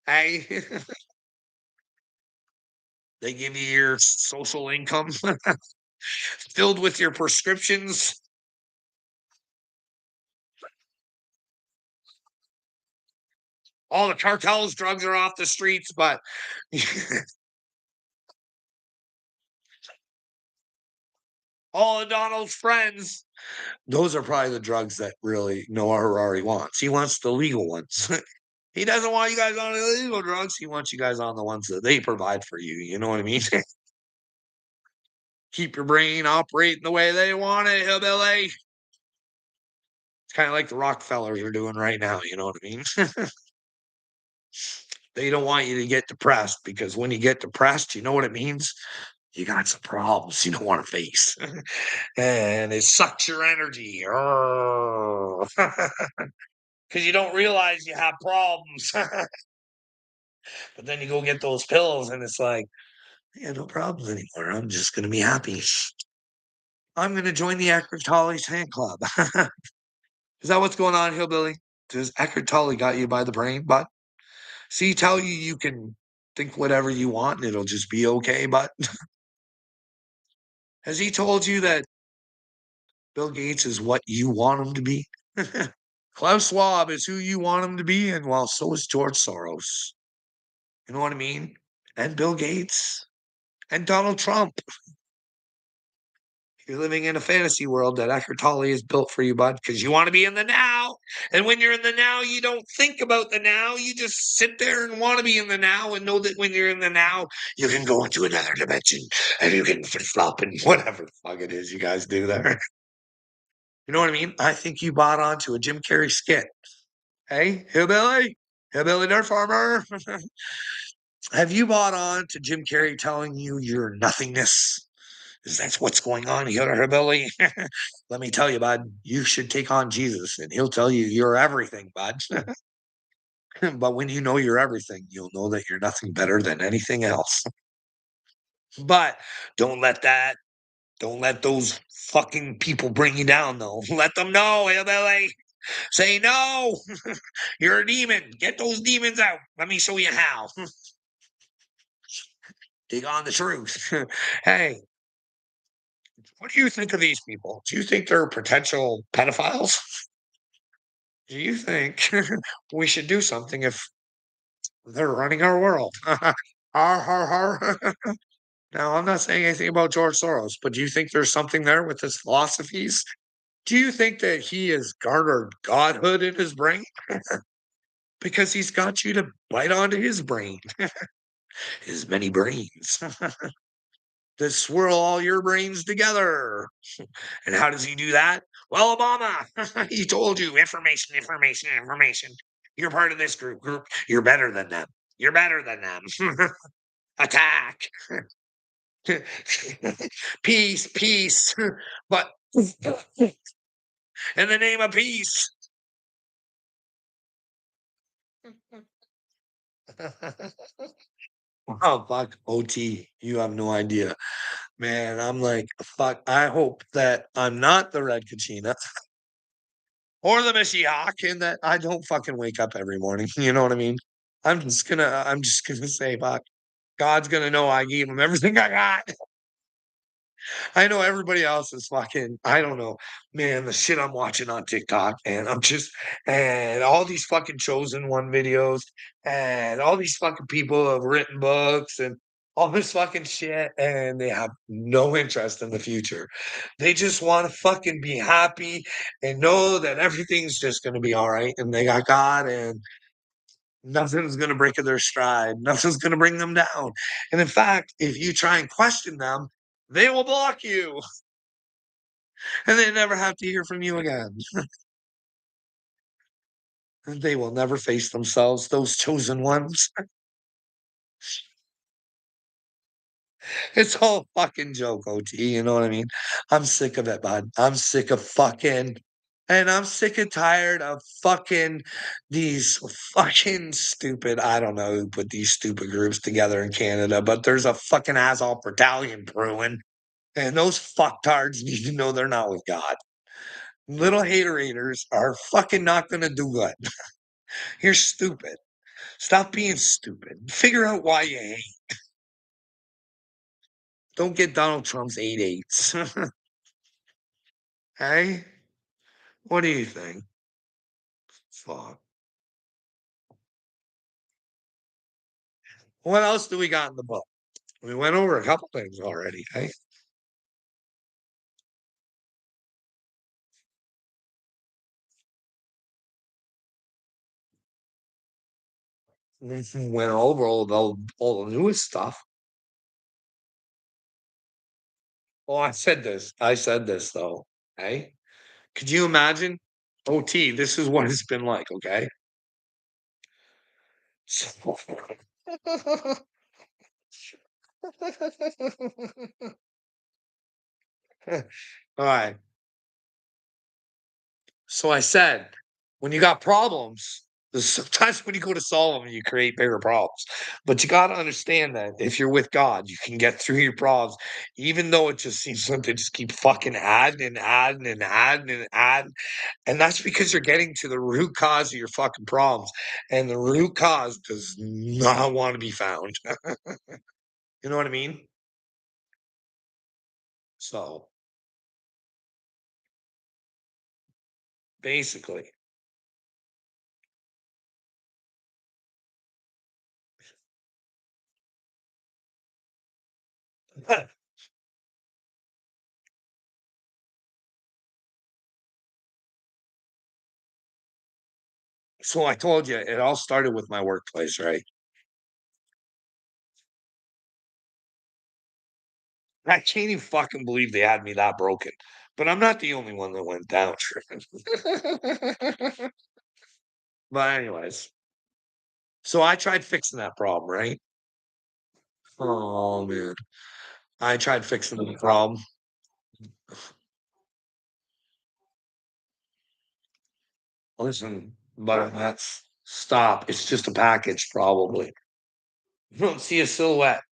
Hey, they give you your social income filled with your prescriptions. All the cartels, drugs are off the streets, but all of Donald's friends, those are probably the drugs that really Noah Harari wants. He wants the legal ones. He doesn't want you guys on the illegal drugs. He wants you guys on the ones that they provide for you. You know what I mean? Keep your brain operating the way they want it, hillbilly. It's kind of like the Rockefellers are doing right now. You know what I mean? They don't want you to get depressed because when you get depressed, you know what it means? You got some problems you don't want to face. And it sucks your energy. Because you don't realize you have problems. But then you go get those pills and it's like, yeah, no problems anymore. I'm just going to be happy. I'm going to join the Eckhart Tolle's fan club. Is that what's going on, hillbilly? Does Eckhart Tolle got you by the brain, but see, tell you you can think whatever you want and it'll just be okay. But has he told you that Bill Gates is what you want him to be? Klaus Schwab is who you want him to be, and well, so is George Soros. You know what I mean? And Bill Gates and Donald Trump. You're living in a fantasy world that Eckhart Tolle is built for you, bud, because you want to be in the now. And when you're in the now, you don't think about the now. You just sit there and want to be in the now and know that when you're in the now, you can go into another dimension and you can flip flop and whatever the fuck it is you guys do there. You know what I mean? I think you bought onto a Jim Carrey skit. Hey, hillbilly, hillbilly dirt farmer. Have you bought on to Jim Carrey telling you your nothingness? Is that's what's going on here, hillbilly? Let me tell you, bud, you should take on Jesus and he'll tell you you're everything, bud. But when you know you're everything, you'll know that you're nothing better than anything else. But don't let that, don't let those fucking people bring you down, though. Let them know, hillbilly. Say no. You're a demon. Get those demons out. Let me show you how. Dig on the truth. Hey, what do you think of these people? Do you think they're potential pedophiles? Do you think we should do something if they're running our world? Har, har, har. Now, I'm not saying anything about George Soros, but do you think there's something there with his philosophies? Do you think that he has garnered godhood in his brain? Because he's got you to bite onto his brain, his many brains, to swirl all your brains together. And how does he do that? Well, Obama, he told you information, information, information. You're part of this group. You're better than them. You're better than them. Attack. Peace, peace. But in the name of peace. Oh, fuck, OT, you have no idea. Man, I'm like, fuck, I hope that I'm not the Red Kachina or the Mashiach and that I don't fucking wake up every morning. You know what I mean? I'm just gonna say, fuck, God's gonna know I gave him everything I got. I know everybody else is fucking, I don't know, man, the shit I'm watching on TikTok, and and all these fucking chosen one videos, and all these fucking people have written books and all this fucking shit, and they have no interest in the future. They just want to fucking be happy and know that everything's just going to be all right, and they got God, and nothing's going to break their stride. Nothing's going to bring them down. And in fact, if you try and question them, they will block you and they never have to hear from you again. And they will never face themselves, those chosen ones. It's all fucking joke, OT. You know what I mean? I'm sick of it, bud. I'm sick of fucking, and I'm sick and tired of fucking these fucking stupid. I don't know who put these stupid groups together in Canada, but there's a fucking asshole battalion brewing, and those fucktards need to know they're not with God. Little haterators are fucking not going to do good. You're stupid. Stop being stupid. Figure out why you hate. Don't get Donald Trump's 8/8s. Hey, what do you think? Fuck. What else do we got in the book? We went over a couple things already. Hey, we went over all the newest stuff. Oh, I said this. I said this though. Hey, could you imagine? OT, this is what it's been like. Okay. So, all right. So I said, when you got problems, there's sometimes when you go to solve them, you create bigger problems. But you got to understand that if you're with God, you can get through your problems, even though it just seems like they just keep fucking adding and adding and adding and adding. And that's because you're getting to the root cause of your fucking problems. And the root cause does not want to be found. You know what I mean? So basically, so I told you it all started with my workplace, right? I can't even fucking believe they had me that broken. But I'm not the only one that went down tripping. But anyways, so I tried fixing that problem, right? Oh man. I tried fixing the problem. Listen, but that's stop. It's just a package, probably. You don't see a silhouette.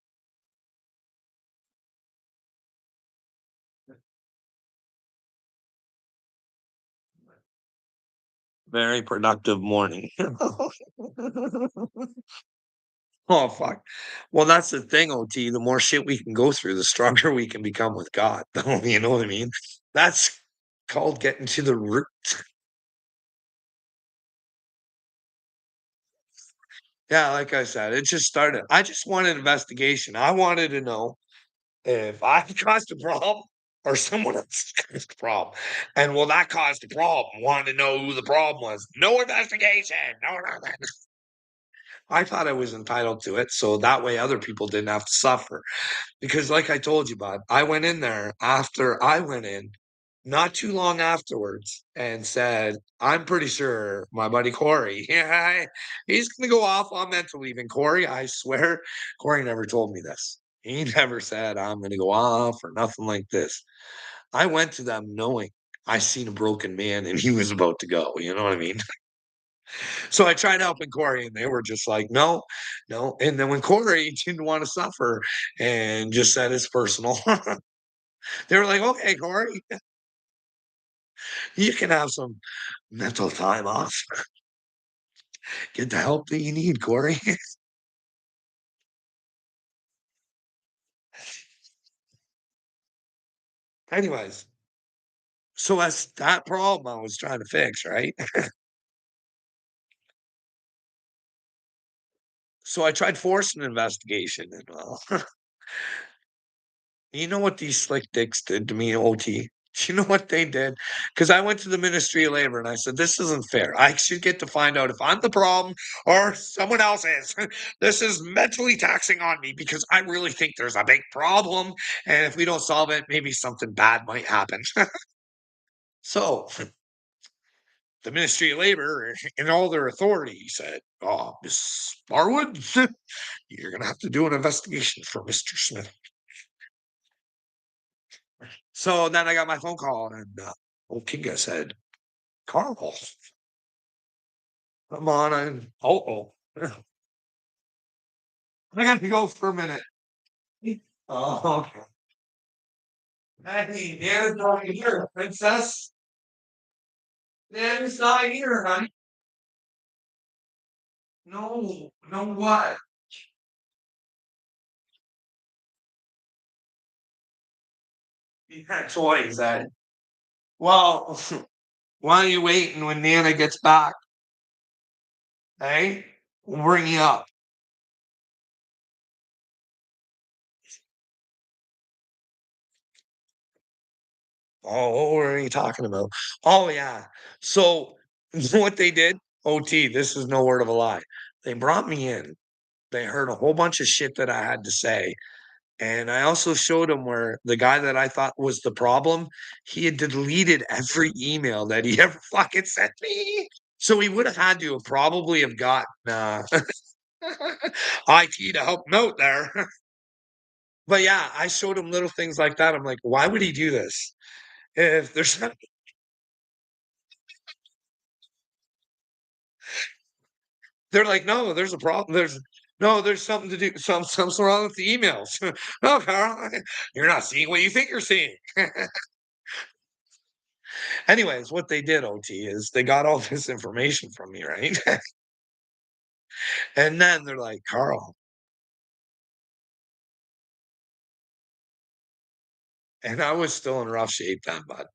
Very productive morning. Oh fuck. Well, that's the thing, OT. The more shit we can go through, the stronger we can become with God. You know what I mean? That's called getting to the root. Yeah, like I said, it just started. I just wanted investigation. I wanted to know if I caused a problem or someone else caused a problem. And well, that caused a problem. Wanted to know who the problem was. No investigation. No, nothing. I thought I was entitled to it. So that way other people didn't have to suffer. Because like I told you, bud, I went in there after I went in, not too long afterwards, and said, I'm pretty sure my buddy Corey, yeah, he's gonna go off on mental leave. And Corey, I swear, Corey never told me this. He never said I'm gonna go off or nothing like this. I went to them knowing I seen a broken man and he was about to go. You know what I mean? So I tried helping Corey, and they were just like, "No, no." And then when Corey didn't want to suffer and just said it's personal, they were like, "Okay, Corey, you can have some mental time off. Get the help that you need, Corey." Anyways, so that's that problem I was trying to fix, right? So I tried forcing an investigation, and well, you know what these slick dicks did to me, OT? You know what they did? Because I went to the Ministry of Labor and I said, "This isn't fair. I should get to find out if I'm the problem or someone else is. This is mentally taxing on me because I really think there's a big problem. And if we don't solve it, maybe something bad might happen." So the Ministry of Labor, in all their authority, said, "Oh, Miss Barwood, you're going to have to do an investigation for Mr. Smith." So then I got my phone call, and old Kinga said, "Carl, come on in." Oh, I got to go for a minute. Oh, okay. Hey, Nana's not here, princess. Nana's not here, honey. No, no, what? You had toys, Ed. Well, why are you waiting when Nana gets back? Hey, we'll bring you up. Oh, what were you talking about? Oh, yeah. So, you know what they did? OT, this is no word of a lie. They brought me in. They heard a whole bunch of shit that I had to say. And I also showed them where the guy that I thought was the problem, he had deleted every email that he ever fucking sent me. So he would have had to have probably have gotten IT to help him out there. But yeah, I showed him little things like that. I'm like, why would he do this? If there's They're like, "No, there's a problem. There's something to do. Something's wrong with the emails." "No, Carl, you're not seeing what you think you're seeing." Anyways, what they did, OT, is they got all this information from me, right? And then they're like, "Carl," and I was still in rough shape then, bud,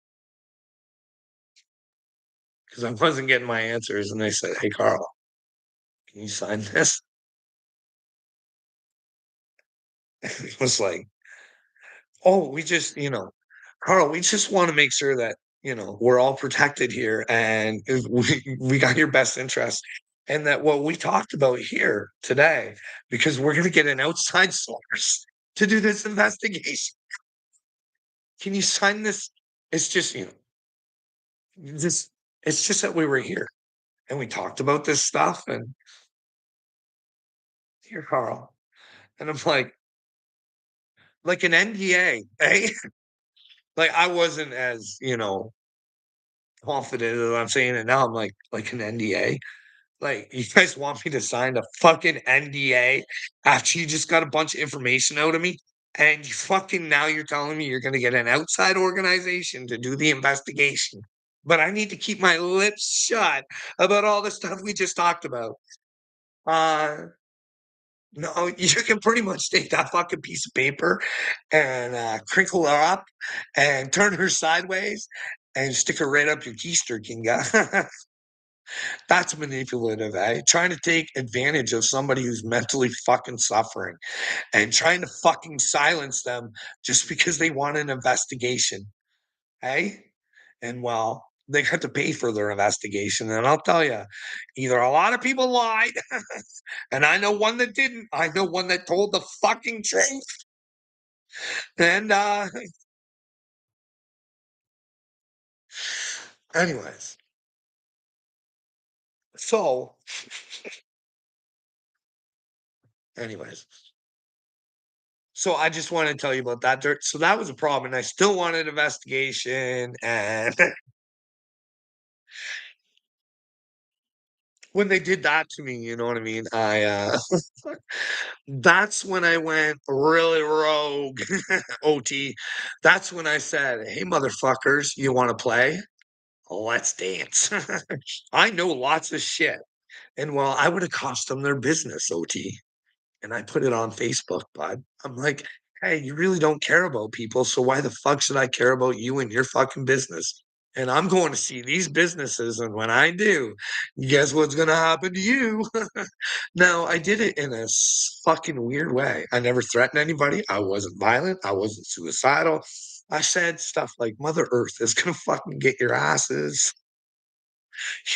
because I wasn't getting my answers, and they said, "Hey, Carl, can you sign this?" It was like, "Oh, we just, Carl, we just wanna make sure that, we're all protected here and if we got your best interest and that what we talked about here today, because we're gonna get an outside source to do this investigation. Can you sign this?" It's just, just it's just that we were here and we talked about this stuff and here, Carl. And I'm like an NDA, eh? Like I wasn't as, confident as I'm saying it now. I'm like an NDA. Like, you guys want me to sign a fucking NDA after you just got a bunch of information out of me? And you fucking now you're telling me you're gonna get an outside organization to do the investigation. But I need to keep my lips shut about all the stuff we just talked about. Uh no, you can pretty much take that fucking piece of paper and crinkle her up and turn her sideways and stick her right up your keister, Kinga. That's manipulative, eh? Trying to take advantage of somebody who's mentally fucking suffering and trying to fucking silence them just because they want an investigation, eh? And well, they have to pay for their investigation. And I'll tell you, either a lot of people lied, and I know one that didn't. I know one that told the fucking truth. And anyways, so anyways, so I just want to tell you about that. So that was a problem, and I still wanted investigation, and when they did that to me, you know what I mean? That's when I went really rogue, OT. That's when I said, "Hey, motherfuckers, you wanna play? Let's dance." I know lots of shit, and well, I would have cost them their business, OT. And I put it on Facebook, bud. I'm like, "Hey, you really don't care about people, so why the fuck should I care about you and your fucking business? And I'm going to see these businesses, and when I do, guess what's gonna happen to you?" Now, I did it in a fucking weird way. I never threatened anybody. I wasn't violent. I wasn't suicidal. I said stuff like, "Mother Earth is gonna fucking get your asses.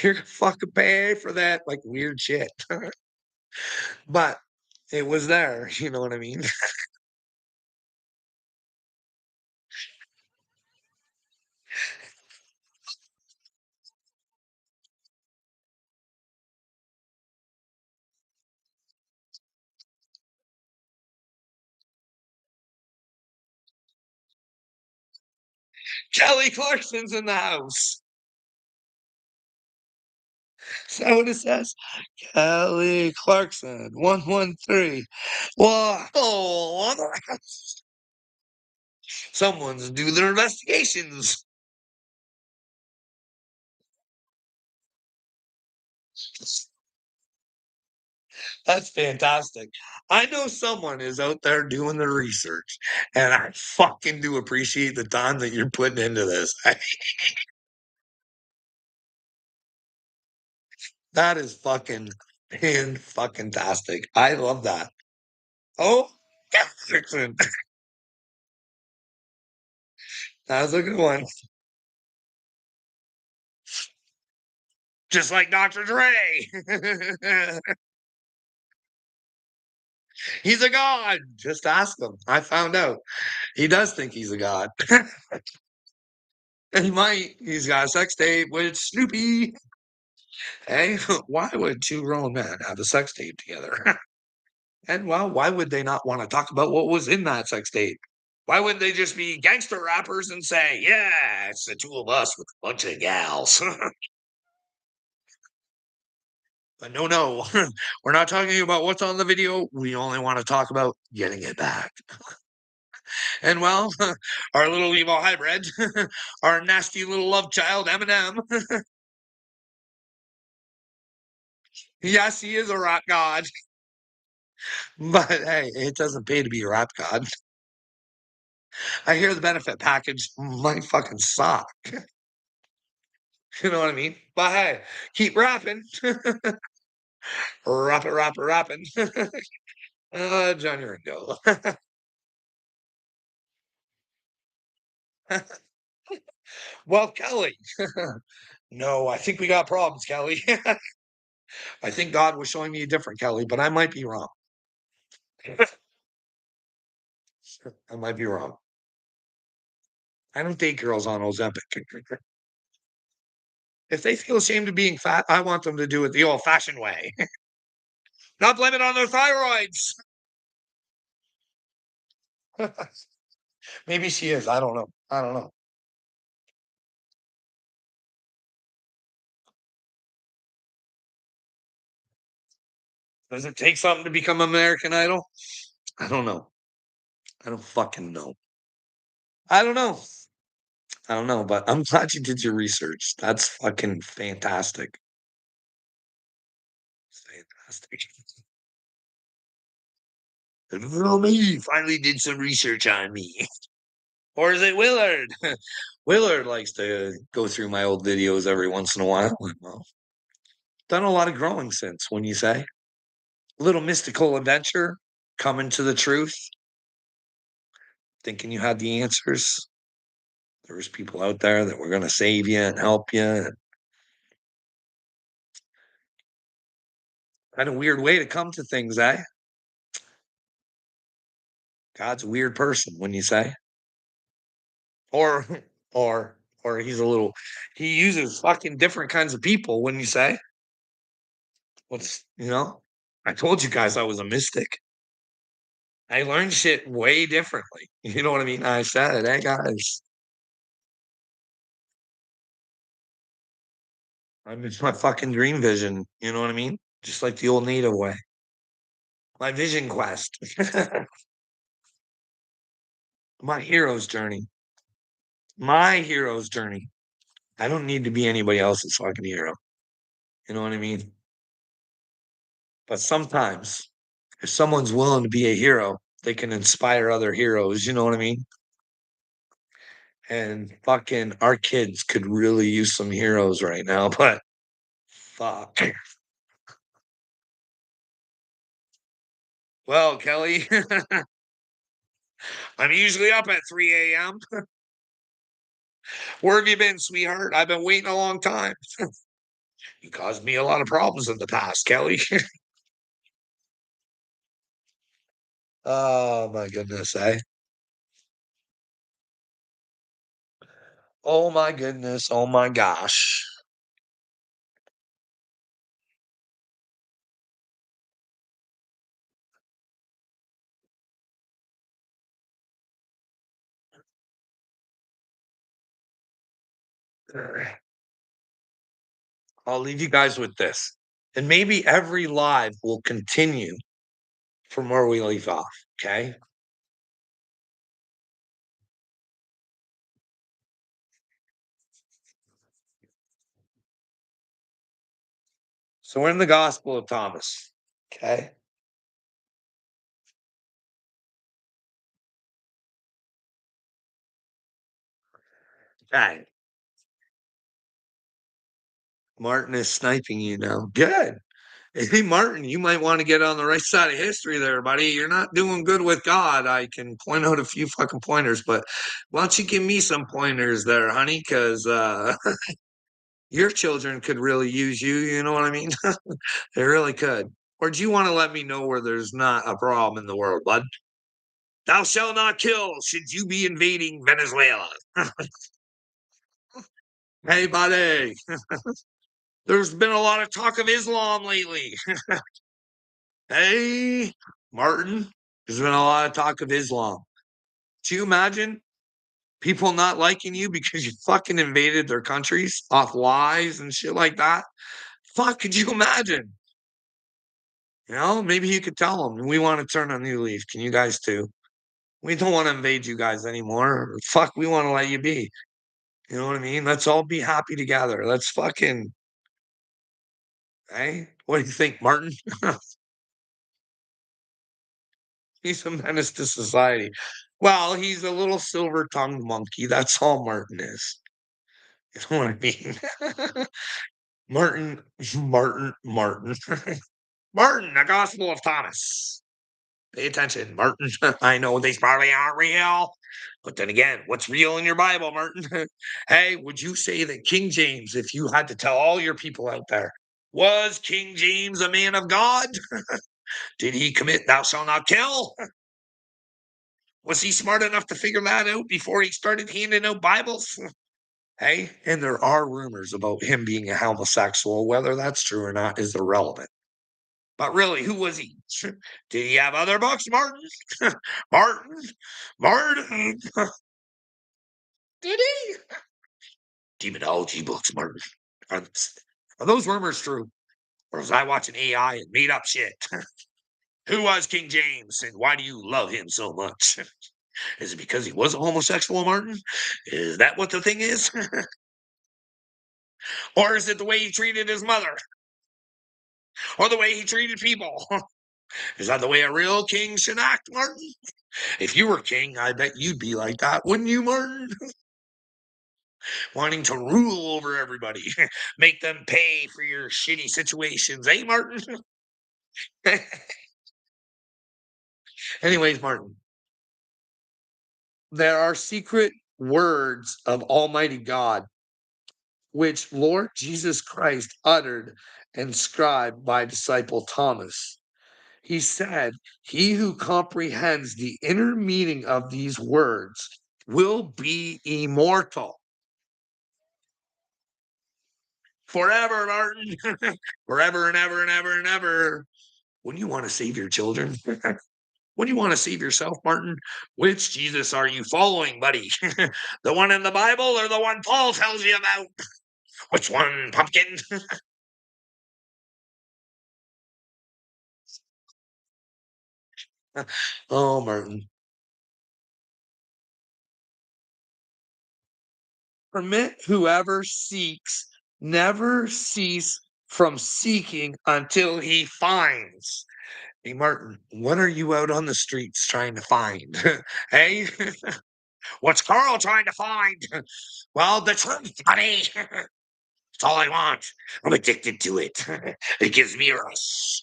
You're gonna fucking pay for that," like weird shit. But it was there, you know what I mean? Kelly Clarkson's in the house. Is that what it says? Kelly Clarkson, 113. Well, oh, someone's doing their investigations. That's fantastic. I know someone is out there doing the research, and I fucking do appreciate the time that you're putting into this. That is fucking fan fucking tastic. I love that. Oh, Clarkson. That was a good one. Just like Dr. Dre. He's a god. Just ask him. I found out. He does think he's a god. And he might. He's got a sex tape with Snoopy. Hey, why would two grown men have a sex tape together? And well, why would they not want to talk about what was in that sex tape? Why wouldn't they just be gangster rappers and say, "Yeah, it's the two of us with a bunch of gals"? But no, no, we're not talking about what's on the video. We only want to talk about getting it back. And well, our little evil hybrid, our nasty little love child, Eminem. Yes, he is a rap god, but hey, it doesn't pay to be a rap god. I hear the benefit package might fucking suck. You know what I mean? But hey, keep rapping. Rapping. Johnny Ringo. Well, Kelly. No, I think we got problems, Kelly. I think God was showing me a different Kelly, but I might be wrong. I might be wrong. I don't date girls on Ozempic. If they feel ashamed of being fat, I want them to do it the old-fashioned way. Not blame it on their thyroids. Maybe she is. I don't know. I don't know. Does it take something to become American Idol? I don't know. I don't fucking know. I don't know. I don't know, but I'm glad you did your research. That's fucking fantastic. Fantastic. Little me finally did some research on me. Or is it Willard? Willard likes to go through my old videos every once in a while. Well, done a lot of growing since, when you say. A little mystical adventure, coming to the truth, thinking you had the answers. There was people out there that were going to save you and help you. Kind of weird way to come to things, eh? God's a weird person, when you say. Or, or he's a little. He uses fucking different kinds of people, when you say. What's I told you guys I was a mystic. I learned shit way differently. You know what I mean? I said, "Hey, guys." It's my fucking dream vision. You know what I mean? Just like the old native way. My vision quest. My hero's journey. My hero's journey. I don't need to be anybody else's fucking hero. You know what I mean? But sometimes, if someone's willing to be a hero, they can inspire other heroes. You know what I mean? And fucking our kids could really use some heroes right now, but fuck. Well, Kelly, I'm usually up at 3 a.m. Where have you been, sweetheart? I've been waiting a long time. You caused me a lot of problems in the past, Kelly. Oh my goodness, eh? Oh my goodness. Oh my gosh. I'll leave you guys with this. And maybe every live will continue from where we leave off. Okay. So we're in the Gospel of Thomas. Okay. Okay. Martin is sniping you now. Good. Hey, Martin, you might want to get on the right side of history there, buddy. You're not doing good with God. I can point out a few fucking pointers, but why don't you give me some pointers there, honey? Because your children could really use you. You know what I mean? They really could. Or do you want to let me know where there's not a problem in the world, bud? Thou shalt not kill should you be invading Venezuela. Hey, buddy. There's been a lot of talk of Islam lately. Hey, Martin. There's been a lot of talk of Islam. Do you imagine people not liking you because you fucking invaded their countries off lies and shit like that? Fuck, could you imagine? You know, maybe you could tell them we want to turn a new leaf. Can you guys too? We don't want to invade you guys anymore. Fuck, we want to let you be. You know what I mean? Let's all be happy together. Let's fucking, hey, what do you think, Martin? He's a menace to society. Well, he's a little silver tongued monkey. That's all Martin is. You know what I mean? Martin, Martin. Martin, the Gospel of Thomas. Pay attention, Martin. I know these probably aren't real, but then again, what's real in your Bible, Martin? Hey, would you say that King James, if you had to tell all your people out there, was King James a man of God? Did he commit thou shalt not kill? Was he smart enough to figure that out before he started handing out Bibles? Hey, and there are rumors about him being a homosexual. Whether that's true or not is irrelevant. But really, who was he? Did he have other books, Martin? Martin? Martin? Did he? Demonology books, Martin. Are, are those rumors true? Or was I watching AI and made up shit? Who was King James and why do you love him so much? Is it because he was a homosexual, Martin? Is that what the thing is? Or is it the way he treated his mother? Or the way he treated people? Is that the way a real king should act, Martin? If you were king, I bet you'd be like that, wouldn't you, Martin? Wanting to rule over everybody, make them pay for your shitty situations, eh, Martin? Anyways, Martin, there are secret words of Almighty God, which Lord Jesus Christ uttered and scribed by disciple Thomas. He said, he who comprehends the inner meaning of these words will be immortal forever, Martin. Forever and ever and ever and ever. Wouldn't you want to save your children? Wouldn't you want to save yourself, Martin? Which Jesus are you following, buddy? The one in the Bible or the one Paul tells you about? Which one, pumpkin? Oh, Martin. Permit whoever seeks, never cease from seeking until he finds. Hey, Martin, what are you out on the streets trying to find? Hey, what's Carl trying to find? Well, the truth, buddy. It's all I want. I'm addicted to it. It gives me a rush.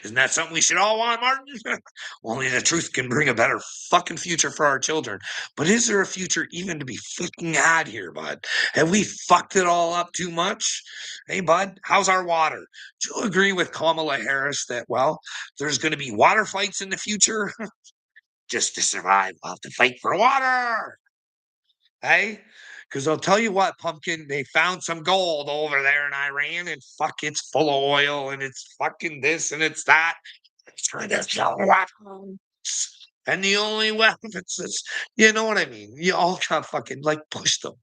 Isn't that something we should all want, Martin? Only the truth can bring a better fucking future for our children. But is there a future even to be fucking had here, bud? Have we fucked it all up too much? Hey, bud, how's our water? Do you agree with Kamala Harris that, well, there's going to be water fights in the future? Just to survive, we'll have to fight for water. Hey? Because I'll tell you what, Pumpkin, they found some gold over there in Iran, and fuck, it's full of oil, and it's fucking this, and it's that. It's trying to sell weapons. And the only weapons is, you know what I mean? You all kind of fucking like push them.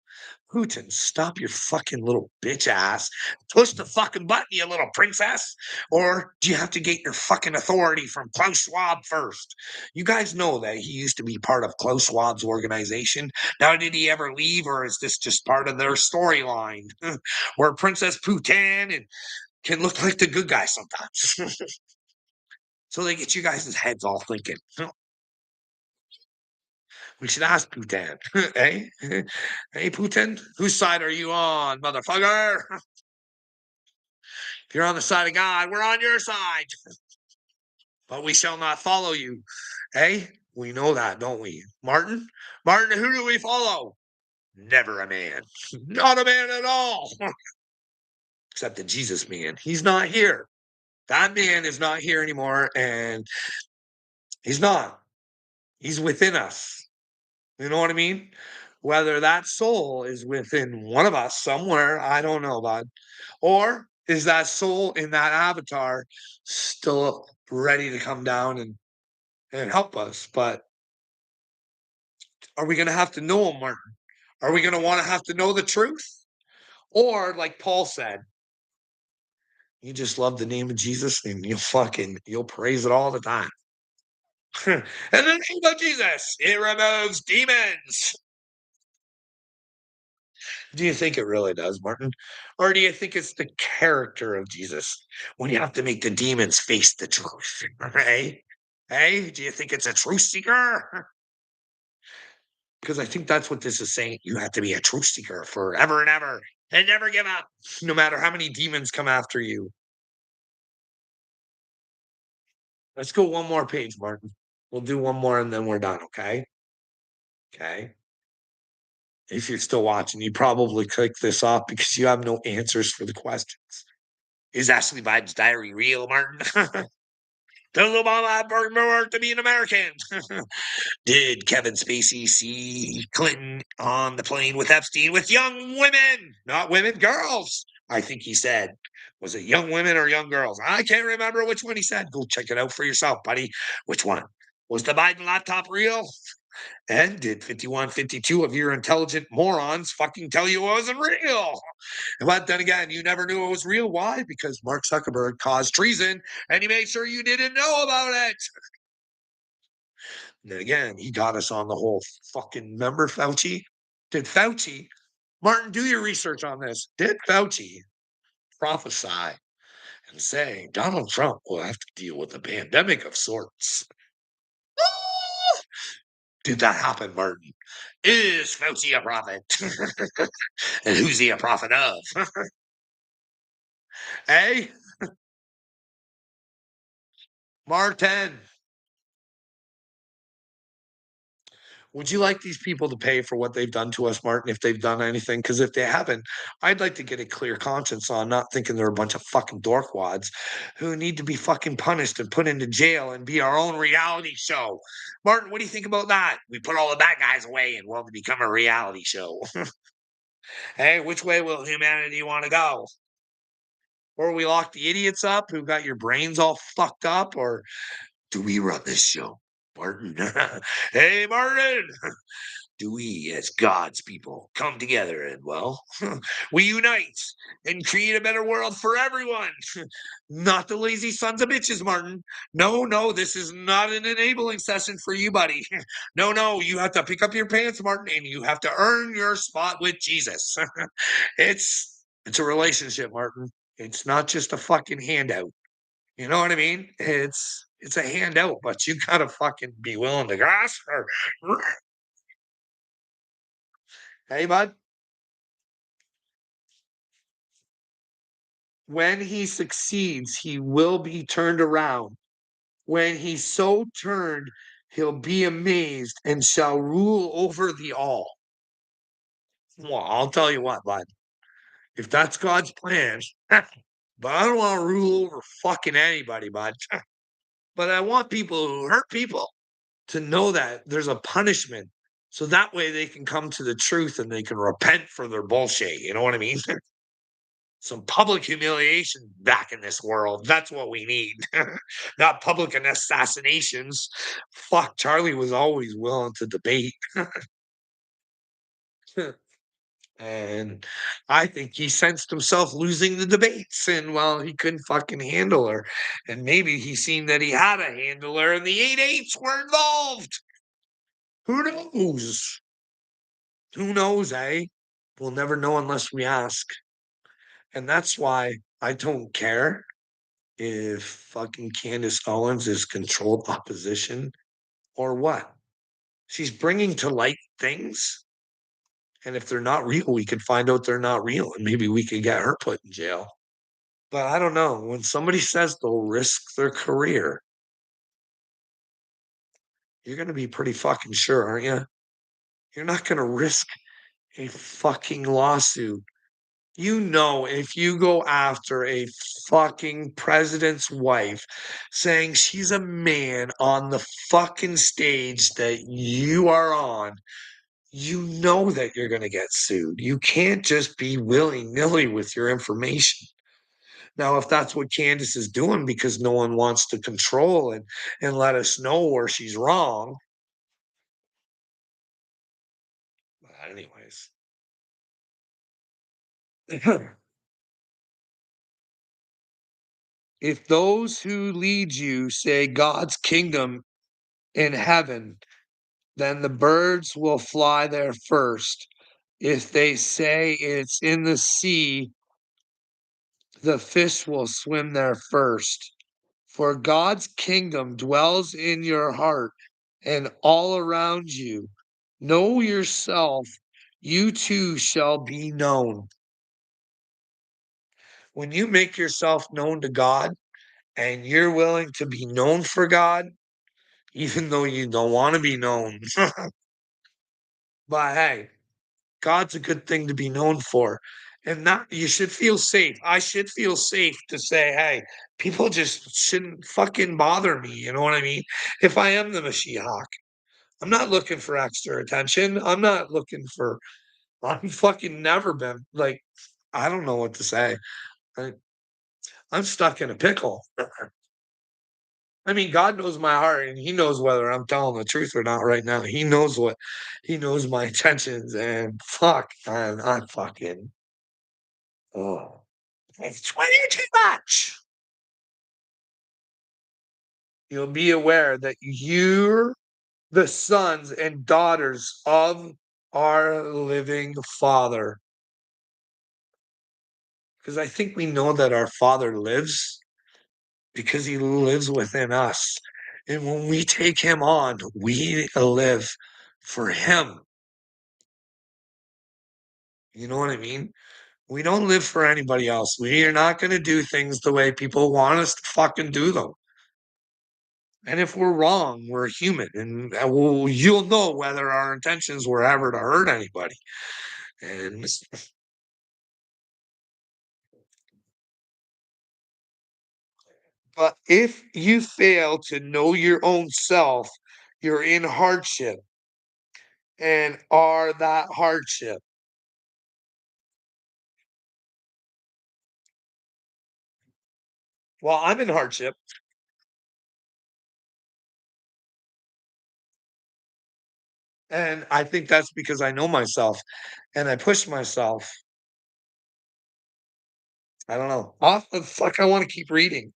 Putin, stop your fucking little bitch ass. Push the fucking button, you little princess. Or do you have to get your fucking authority from Klaus Schwab first? You guys know that he used to be part of Klaus Schwab's organization. Now, did he ever leave, or is this just part of their storyline where Princess Putin and can look like the good guy sometimes? So they get you guys' heads all thinking. We should ask Putin. Hey? Hey, Putin, whose side are you on, motherfucker? If you're on the side of God, we're on your side. But we shall not follow you. Hey? We know that, don't we? Martin? Martin, who do we follow? Never a man. Not a man at all. Except the Jesus man. He's not here. That man is not here anymore, and he's not. He's within us. You know what I mean? Whether that soul is within one of us somewhere, I don't know, bud. Or is that soul in that avatar still ready to come down and help us? But are we going to have to know him, Martin? Are we going to want to have to know the truth? Or, like Paul said, you just love the name of Jesus and you'll praise it all the time. In the name of Jesus, it removes demons. Do you think it really does, Martin? Or do you think it's the character of Jesus when you have to make the demons face the truth? Hey? Hey? Do you think it's a truth seeker? Because I think that's what this is saying. You have to be a truth seeker forever and ever and never give up, no matter how many demons come after you. Let's go one more page, Martin. We'll do one more and then we're done, okay? Okay. If you're still watching, you probably click this off because you have no answers for the questions. Is Ashley Biden's diary real, Martin? Does Obama have birthmark to be an American? Did Kevin Spacey see Clinton on the plane with Epstein with young women? Not women, girls. I think he said. Was it young women or young girls? I can't remember which one he said. Go check it out for yourself, buddy. Which one? Was the Biden laptop real? And did 5152 of your intelligent morons fucking tell you it wasn't real? But then again, you never knew it was real. Why? Because Mark Zuckerberg caused treason and he made sure you didn't know about it. And then again, he got us on the whole fucking member Fauci. Did Fauci, Martin, do your research on this. Did Fauci prophesy and say Donald Trump will have to deal with a pandemic of sorts? Did that happen, Martin? Is Fauci a prophet? And who's he a prophet of? Hey, Martin, would you like these people to pay for what they've done to us, Martin, if they've done anything? Because if they haven't, I'd like to get a clear conscience on not thinking they're a bunch of fucking dorkwads who need to be fucking punished and put into jail and be our own reality show. Martin, what do you think about that? We put all the bad guys away and we'll become a reality show. Hey, which way will humanity want to go? Or we lock the idiots up who got your brains all fucked up? Or do we run this show? Martin. Hey, Martin. Do we, as God's people, come together and, well, we unite and create a better world for everyone. Not the lazy sons of bitches, Martin. No, no, this is not an enabling session for you, buddy. No, no, you have to pick up your pants, Martin, and you have to earn your spot with Jesus. It's a relationship, Martin. It's not just a fucking handout. You know what I mean? It's a handout, but you gotta fucking be willing to grasp her. Hey, bud. When he succeeds, he will be turned around. When he's so turned, he'll be amazed and shall rule over the all. Well, I'll tell you what, bud. If that's God's plan, but I don't want to rule over fucking anybody, bud. But I want people who hurt people to know that there's a punishment. So that way they can come to the truth and they can repent for their bullshit. You know what I mean? Some public humiliation back in this world. That's what we need. Not public assassinations. Fuck, Charlie was always willing to debate. And I think he sensed himself losing the debates, and well, he couldn't fucking handle her. And maybe he seen that he had a handler and the 8/8s were involved. Who knows? Who knows, eh? We'll never know unless we ask. And that's why I don't care if fucking Candace Owens is controlled opposition or what. She's bringing to light things. And if they're not real, we can find out they're not real. And maybe we could get her put in jail. But I don't know. When somebody says they'll risk their career, you're going to be pretty fucking sure, aren't you? You're not going to risk a fucking lawsuit. You know, if you go after a fucking president's wife saying she's a man on the fucking stage that you are on, you know that you're going to get sued. You can't just be willy nilly with your information. Now, if that's what Candace is doing because no one wants to control and let us know where she's wrong. But anyways. If those who lead you say God's kingdom in heaven, then the birds will fly there first. If they say it's in the sea, the fish will swim there first. For God's kingdom dwells in your heart and all around you. Know yourself, you too shall be known. When you make yourself known to God and you're willing to be known for God, even though you don't want to be known, but hey, God's a good thing to be known for. And that you should feel safe. I should feel safe to say, hey, people just shouldn't fucking bother me. You know what I mean? If I am the Mashiach, I'm not looking for extra attention. I'm not looking for, I'm fucking never been like, I don't know what to say. I, I'm stuck in a pickle. I mean, God knows my heart and he knows whether I'm telling the truth or not right now. He knows my intentions and fuck, man, I'm fucking, oh, it's way too much. You'll be aware that you're the sons and daughters of our living Father. Because I think we know that our Father lives because he lives within us. And when we take him on, we live for him. You know what I mean? We don't live for anybody else. We are not going to do things the way people want us to fucking do them. And if we're wrong, we're human, and you'll know whether our intentions were ever to hurt anybody. And but if you fail to know your own self, you're in hardship, and are that hardship. Well, I'm in hardship. And I think that's because I know myself and I push myself. I don't know. The fuck I wanna keep reading.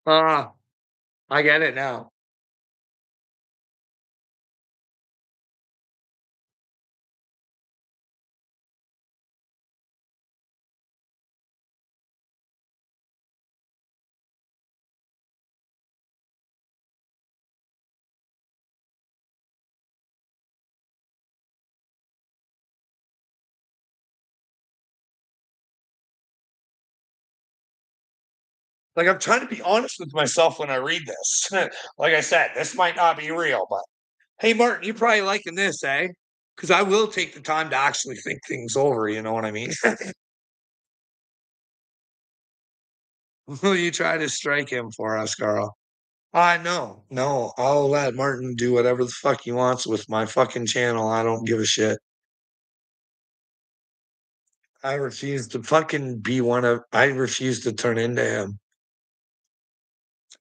Ah, I get it now. Like, I'm trying to be honest with myself when I read this. Like I said, this might not be real, but hey, Martin, you probably liking this, eh? Because I will take the time to actually think things over, you know what I mean? Will you try to strike him for us, Carl? I know. No, I'll let Martin do whatever the fuck he wants with my fucking channel. I don't give a shit. I refuse to fucking be I refuse to turn into him.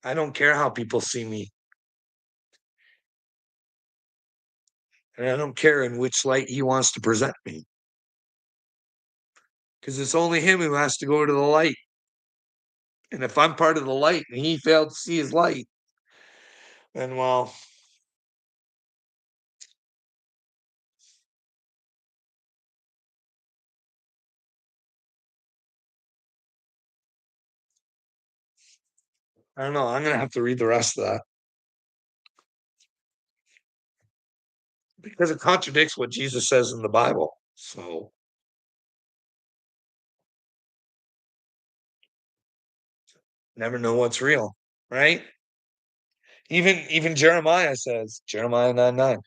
I don't care how people see me. And I don't care in which light he wants to present me. Because it's only him who has to go to the light. And if I'm part of the light and he failed to see his light, then well, I don't know. I'm gonna have to read the rest of that because it contradicts what Jesus says in the Bible. So never know what's real, right? Even Jeremiah says, Jeremiah 9:9.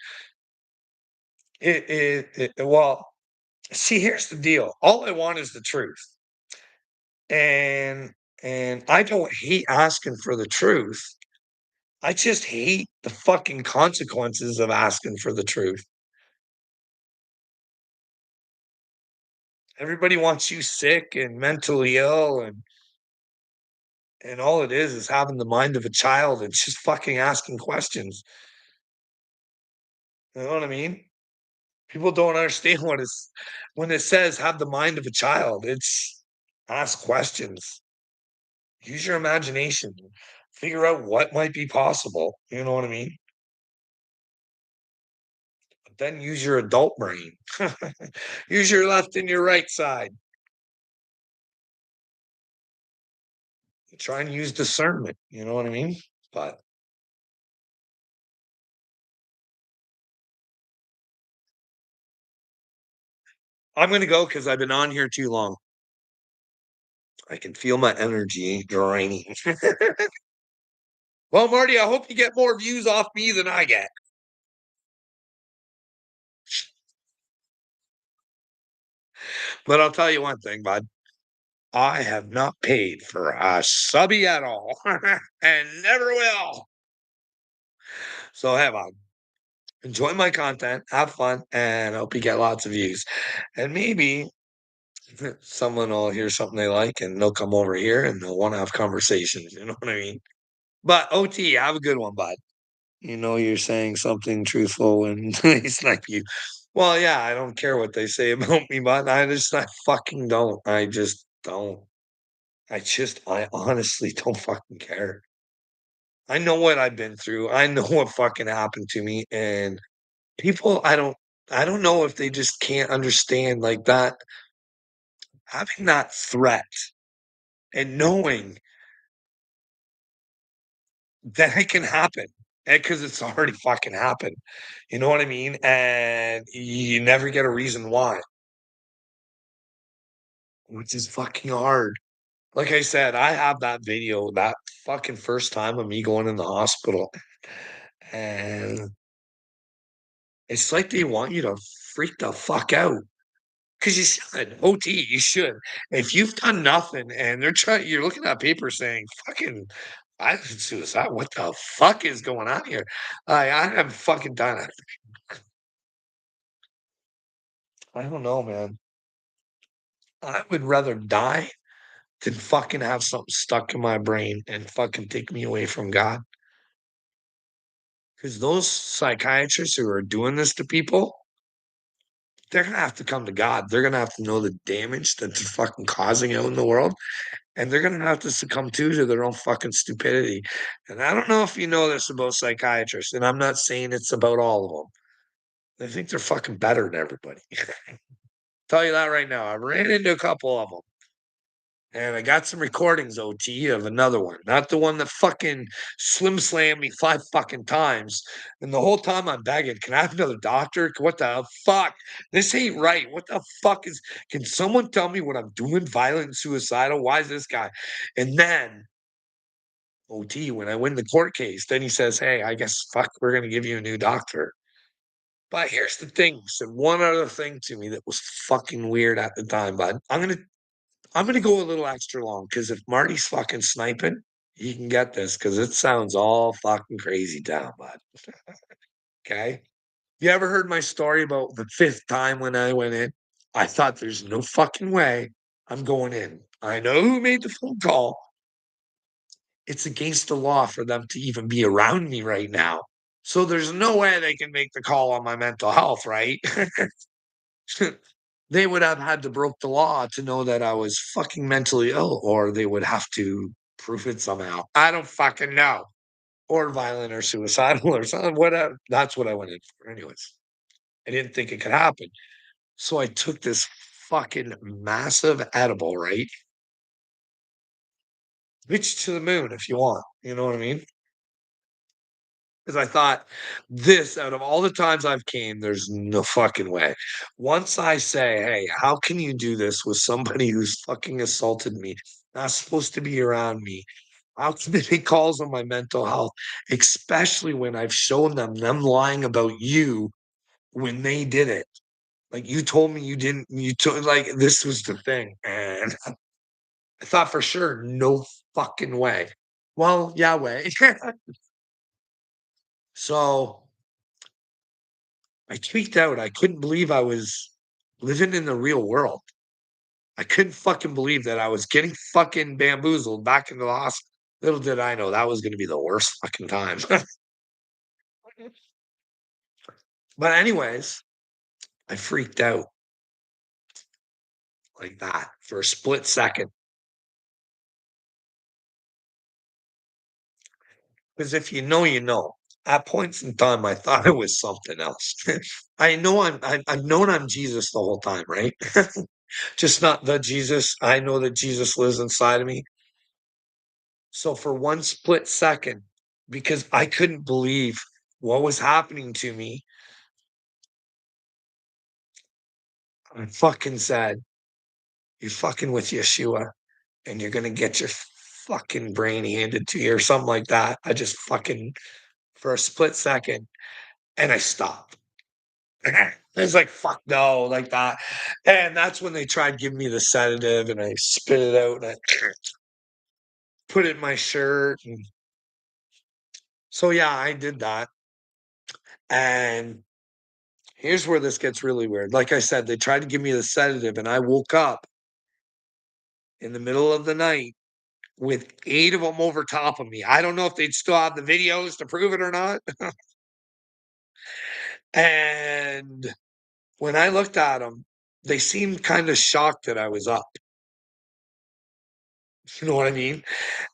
Well, see, here's the deal. All I want is the truth. And I don't hate asking for the truth. I just hate the fucking consequences of asking for the truth. Everybody wants you sick and mentally ill, and all it is having the mind of a child and just fucking asking questions. You know what I mean? People don't understand what it's when it says have the mind of a child. It's ask questions. Use your imagination. Figure out what might be possible. You know what I mean? But then use your adult brain. Use your left and your right side. Try and use discernment. You know what I mean? But I'm going to go because I've been on here too long. I can feel my energy draining. Well, Marty, I hope you get more views off me than I get. But I'll tell you one thing, bud. I have not paid for a subby at all and never will. So have on. Enjoy my content, have fun, and I hope you get lots of views. And maybe someone will hear something they like and they'll come over here and they'll want to have conversations. You know what I mean? But OT, have a good one, bud. You know you're saying something truthful when they snipe you. Well, yeah, I don't care what they say about me, but I fucking don't. I just don't. I honestly don't fucking care. I know what I've been through. I know what fucking happened to me, and people, I don't know if they just can't understand like that having that threat and knowing that it can happen because it's already fucking happened. You know what I mean? And you never get a reason why, which is fucking hard. Like I said, I have that video, that fucking first time of me going in the hospital, and it's like they want you to freak the fuck out. 'Cause you should, OT, you should. If you've done nothing and you're looking at paper saying, "Fucking I did suicide. What the fuck is going on here? I am fucking done it. I don't know, man. I would rather die than fucking have something stuck in my brain and fucking take me away from God. Because those psychiatrists who are doing this to people, they're gonna have to come to God. They're gonna have to know the damage that they're fucking causing out in the world, and they're gonna have to succumb to their own fucking stupidity. And I don't know if you know this about psychiatrists, and I'm not saying it's about all of them. They think they're fucking better than everybody. Tell you that right now. I ran into a couple of them. And I got some recordings, OT, of another one, not the one that fucking slim slammed me 5 fucking times. And the whole time I'm begging, "Can I have another doctor? What the fuck? This ain't right. What the fuck is can someone tell me what I'm doing violent and suicidal? Why is this guy?" And then, OT, when I win the court case, then he says, "Hey, I guess fuck, we're gonna give you a new doctor." But here's the thing, he said one other thing to me that was fucking weird at the time, bud. I'm gonna go a little extra long because if Marty's fucking sniping, he can get this because it sounds all fucking crazy down, bud. Okay. You ever heard my story about the fifth time when I went in? I thought there's no fucking way I'm going in. I know who made the phone call. It's against the law for them to even be around me right now. So there's no way they can make the call on my mental health, right? They would have had to broke the law to know that I was fucking mentally ill, or they would have to prove it somehow. I don't fucking know. Or violent or suicidal or something, whatever. That's what I went in for anyways. I didn't think it could happen. So I took this fucking massive edible, right? Bitch to the moon if you want. You know what I mean? Because I thought this out of all the times I've came, there's no fucking way. Once I say, "Hey, how can you do this with somebody who's fucking assaulted me, not supposed to be around me? How can they make calls on my mental health, especially when I've shown them lying about you when they did it? Like, you told me you didn't you told like, this was the thing." And I thought for sure, no fucking way. Well, yeah, way. So I tweaked out. I couldn't believe I was living in the real world. I couldn't fucking believe that I was getting fucking bamboozled back into the hospital. Little did I know that was gonna be the worst fucking time. But anyways, I freaked out like that for a split second. Because if you know, you know. At points in time, I thought it was something else. I've known I'm Jesus the whole time, right? Just not the Jesus. I know that Jesus lives inside of me. So for one split second, because I couldn't believe what was happening to me, I fucking said, "You're fucking with Yeshua and you're gonna get your fucking brain handed to you," or something like that. I just fucking for a split second and I stopped. I was like, "Fuck no," like that. And that's when they tried giving me the sedative and I spit it out and I put it in my shirt. And so yeah, I did that. And here's where this gets really weird. Like I said, they tried to give me the sedative, and I woke up in the middle of the night with 8 of them over top of me. I don't know if they'd still have the videos to prove it or not. And when I looked at them, they seemed kinda shocked that I was up. You know what I mean?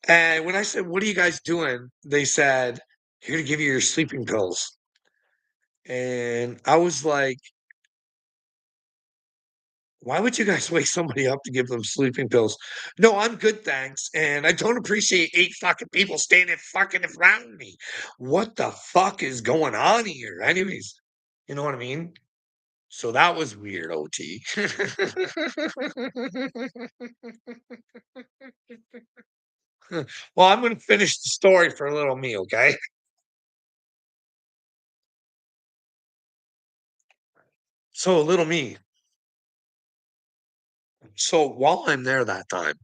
And when I said, "What are you guys doing?" They said, "Here to give you your sleeping pills." And I was like, "Why would you guys wake somebody up to give them sleeping pills?" "No, I'm good, thanks, and I don't appreciate 8 fucking people standing fucking around me." What the fuck is going on here? Anyways, you know what I mean? So that was weird, OT. Well, I'm gonna finish the story for little me, okay? So little me. So while I'm there that time,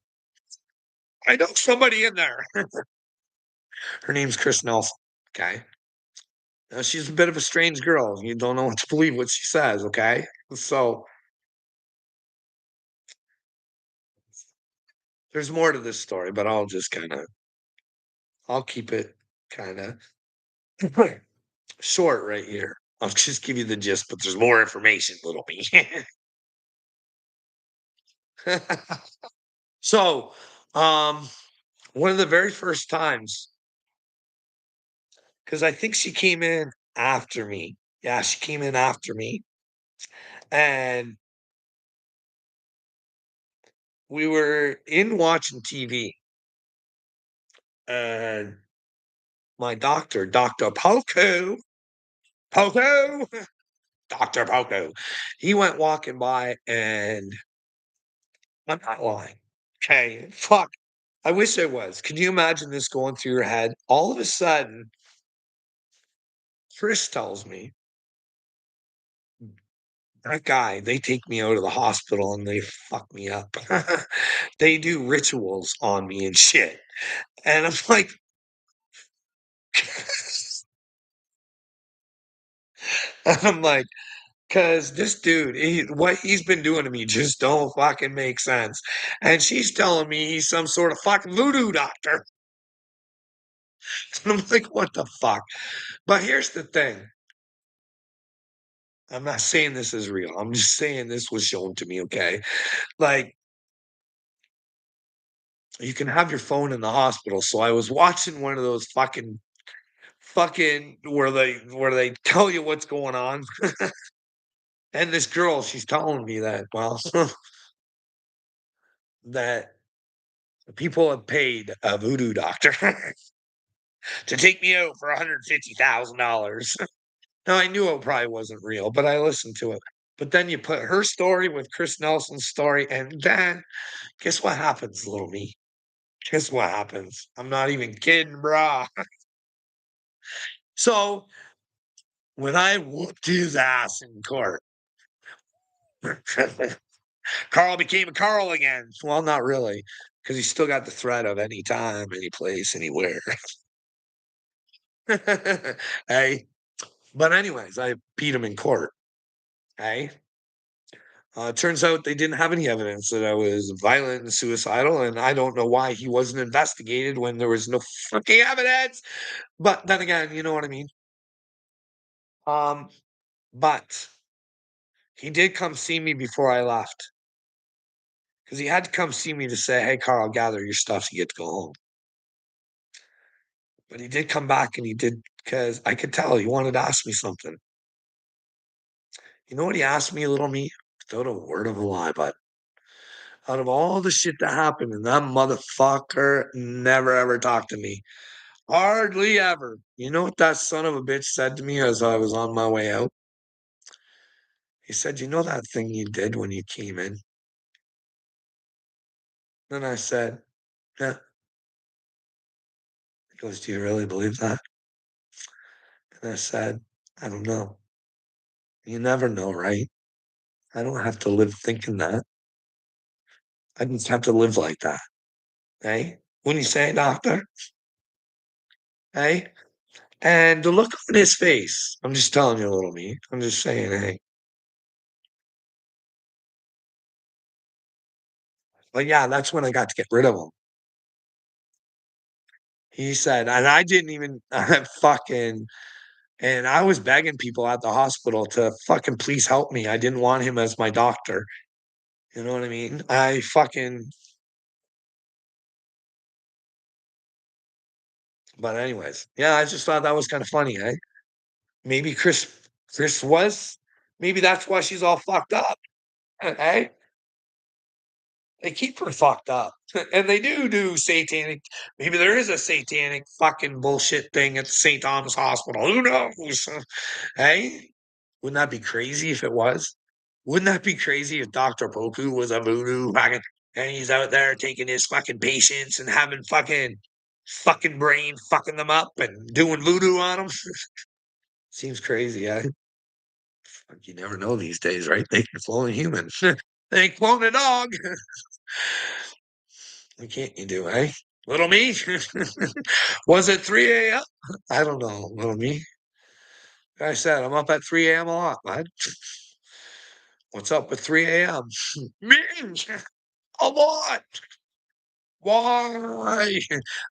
I know somebody in there. Her name's Chris Nelson, okay? Now she's a bit of a strange girl. You don't know what to believe what she says, okay? So, there's more to this story, but I'll keep it kinda short right here. I'll just give you the gist, but there's more information, little me. So, um, one of the very first times, because I think she came in after me. Yeah, she came in after me, and we were in watching TV, and my doctor, Dr. Poco, Dr. Poco, he went walking by, and I'm not lying. Okay, fuck. I wish I was. Can you imagine this going through your head? All of a sudden, Chris tells me, that guy, they take me out of the hospital and they fuck me up. They do rituals on me and shit. And I'm like, I'm like, because this dude, what he's been doing to me just don't fucking make sense. And she's telling me he's some sort of fucking voodoo doctor. And I'm like, what the fuck? But here's the thing. I'm not saying this is real. I'm just saying this was shown to me, okay? Like, you can have your phone in the hospital. So I was watching one of those fucking where they tell you what's going on. And this girl, she's telling me that, well, that people have paid a voodoo doctor to take me out for $150,000. Now I knew it probably wasn't real, but I listened to it. But then you put her story with Chris Nelson's story, and then guess what happens, little me? Guess what happens? I'm not even kidding, brah. So when I whooped his ass in court, Carl became a Carl again. Well, not really, because he still got the threat of any time, any place, anywhere. Hey, but anyways, I beat him in court. Hey, turns out they didn't have any evidence that I was violent and suicidal, and I don't know why he wasn't investigated when there was no fucking evidence. But then again, you know what I mean. Um, but he did come see me before I left because he had to come see me to say, "Hey, Carl, gather your stuff. You get to go home." But he did come back and he did because I could tell he wanted to ask me something. You know what he asked me, little me? Without a word of a lie, but out of all the shit that happened, and that motherfucker never ever talked to me. Hardly ever. You know what that son of a bitch said to me as I was on my way out? He said, "You know that thing you did when you came in?" And I said, "Yeah." He goes, "Do you really believe that?" And I said, "I don't know. You never know, right? I don't have to live thinking that. I just have to live like that." Hey, when you say, doctor? Hey, and the look on his face, I'm just telling you, little me. I'm just saying, hey. But yeah, that's when I got to get rid of him. He said, and I didn't even fucking, and I was begging people at the hospital to fucking please help me. I didn't want him as my doctor. You know what I mean? But anyways, yeah, I just thought that was kind of funny, eh? Maybe Chris was, maybe that's why she's all fucked up, eh? They keep her fucked up. And they do satanic. Maybe there is a satanic fucking bullshit thing at the St. Thomas Hospital. Who knows? Hey, wouldn't that be crazy if it was? Wouldn't that be crazy if Dr. Poku was a voodoo fucking and he's out there taking his fucking patients and having fucking brain fucking them up and doing voodoo on them? Seems crazy, eh? Fuck, you never know these days, right? They can clone a human. They clone a dog. What can't you do, eh? Little me? Was it 3 a.m.? I don't know, little me. Like I said, I'm up at 3 a.m. a lot, bud. What's up with 3 a.m.? Me? A lot. Why?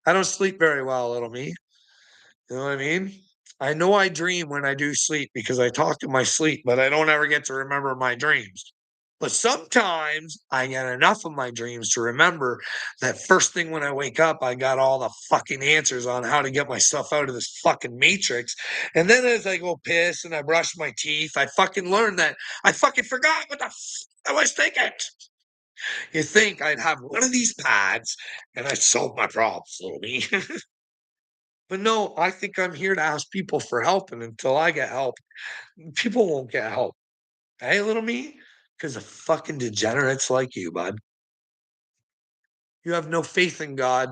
I don't sleep very well, little me. You know what I mean? I know I dream when I do sleep because I talk in my sleep, but I don't ever get to remember my dreams. But sometimes I get enough of my dreams to remember that first thing when I wake up, I got all the fucking answers on how to get myself out of this fucking matrix. And then as I go piss and I brush my teeth, I fucking learn that I fucking forgot what the I was thinking. You think I'd have one of these pads and I'd solve my problems, little me. But no, I think I'm here to ask people for help. And until I get help, people won't get help. Hey, little me? Because of fucking degenerates like you, bud. You have no faith in God.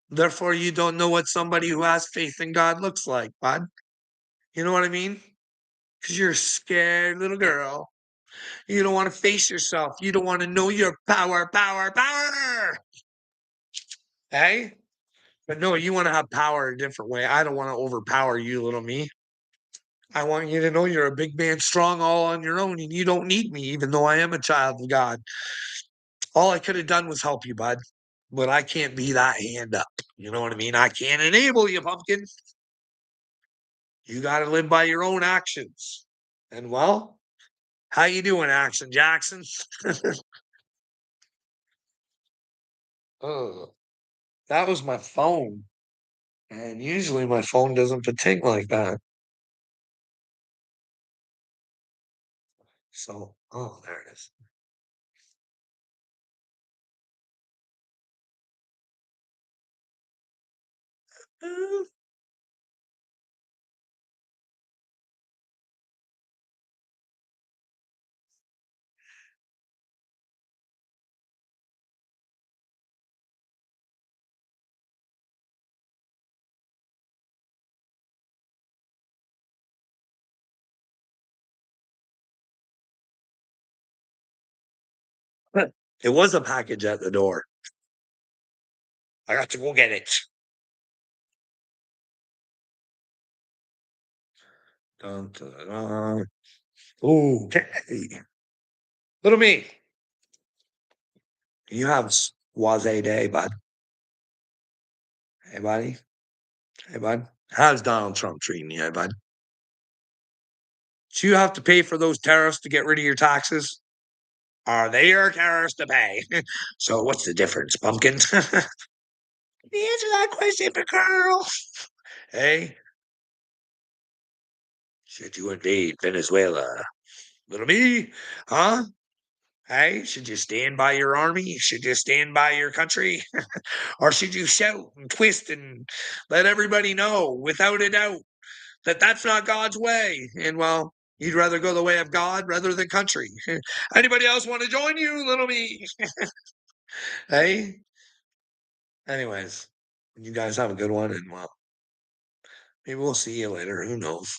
Therefore, you don't know what somebody who has faith in God looks like, bud. You know what I mean? Because you're a scared little girl. You don't want to face yourself. You don't want to know your power, power, power. Hey? But no, you want to have power a different way. I don't want to overpower you, little me. I want you to know you're a big man, strong all on your own, and you don't need me, even though I am a child of God. All I could have done was help you, bud. But I can't be that hand up. You know what I mean? I can't enable you, pumpkin. You got to live by your own actions. And well, how you doing, Action Jackson? Oh, that was my phone. And usually my phone doesn't pating like that. So, oh, there it is. It was a package at the door. I got to go get it. Dun, dun, dun, dun. Okay. Little me, you have Swaze Day, bud. Hey, buddy. Hey, bud. How's Donald Trump treating you, hey, bud? Do you have to pay for those tariffs to get rid of your taxes? Are they your tariffs to pay? So what's the difference, pumpkin? Answer that question, big girl. Hey, should you invade Venezuela? Little me, huh? Hey, should you stand by your army? Should you stand by your country? Or should you shout and twist and let everybody know without a doubt that that's not God's way? And well, you'd rather go the way of God rather than country. Anybody else want to join you, little me? Hey, anyways, you guys have a good one, and well, maybe we'll see you later. Who knows?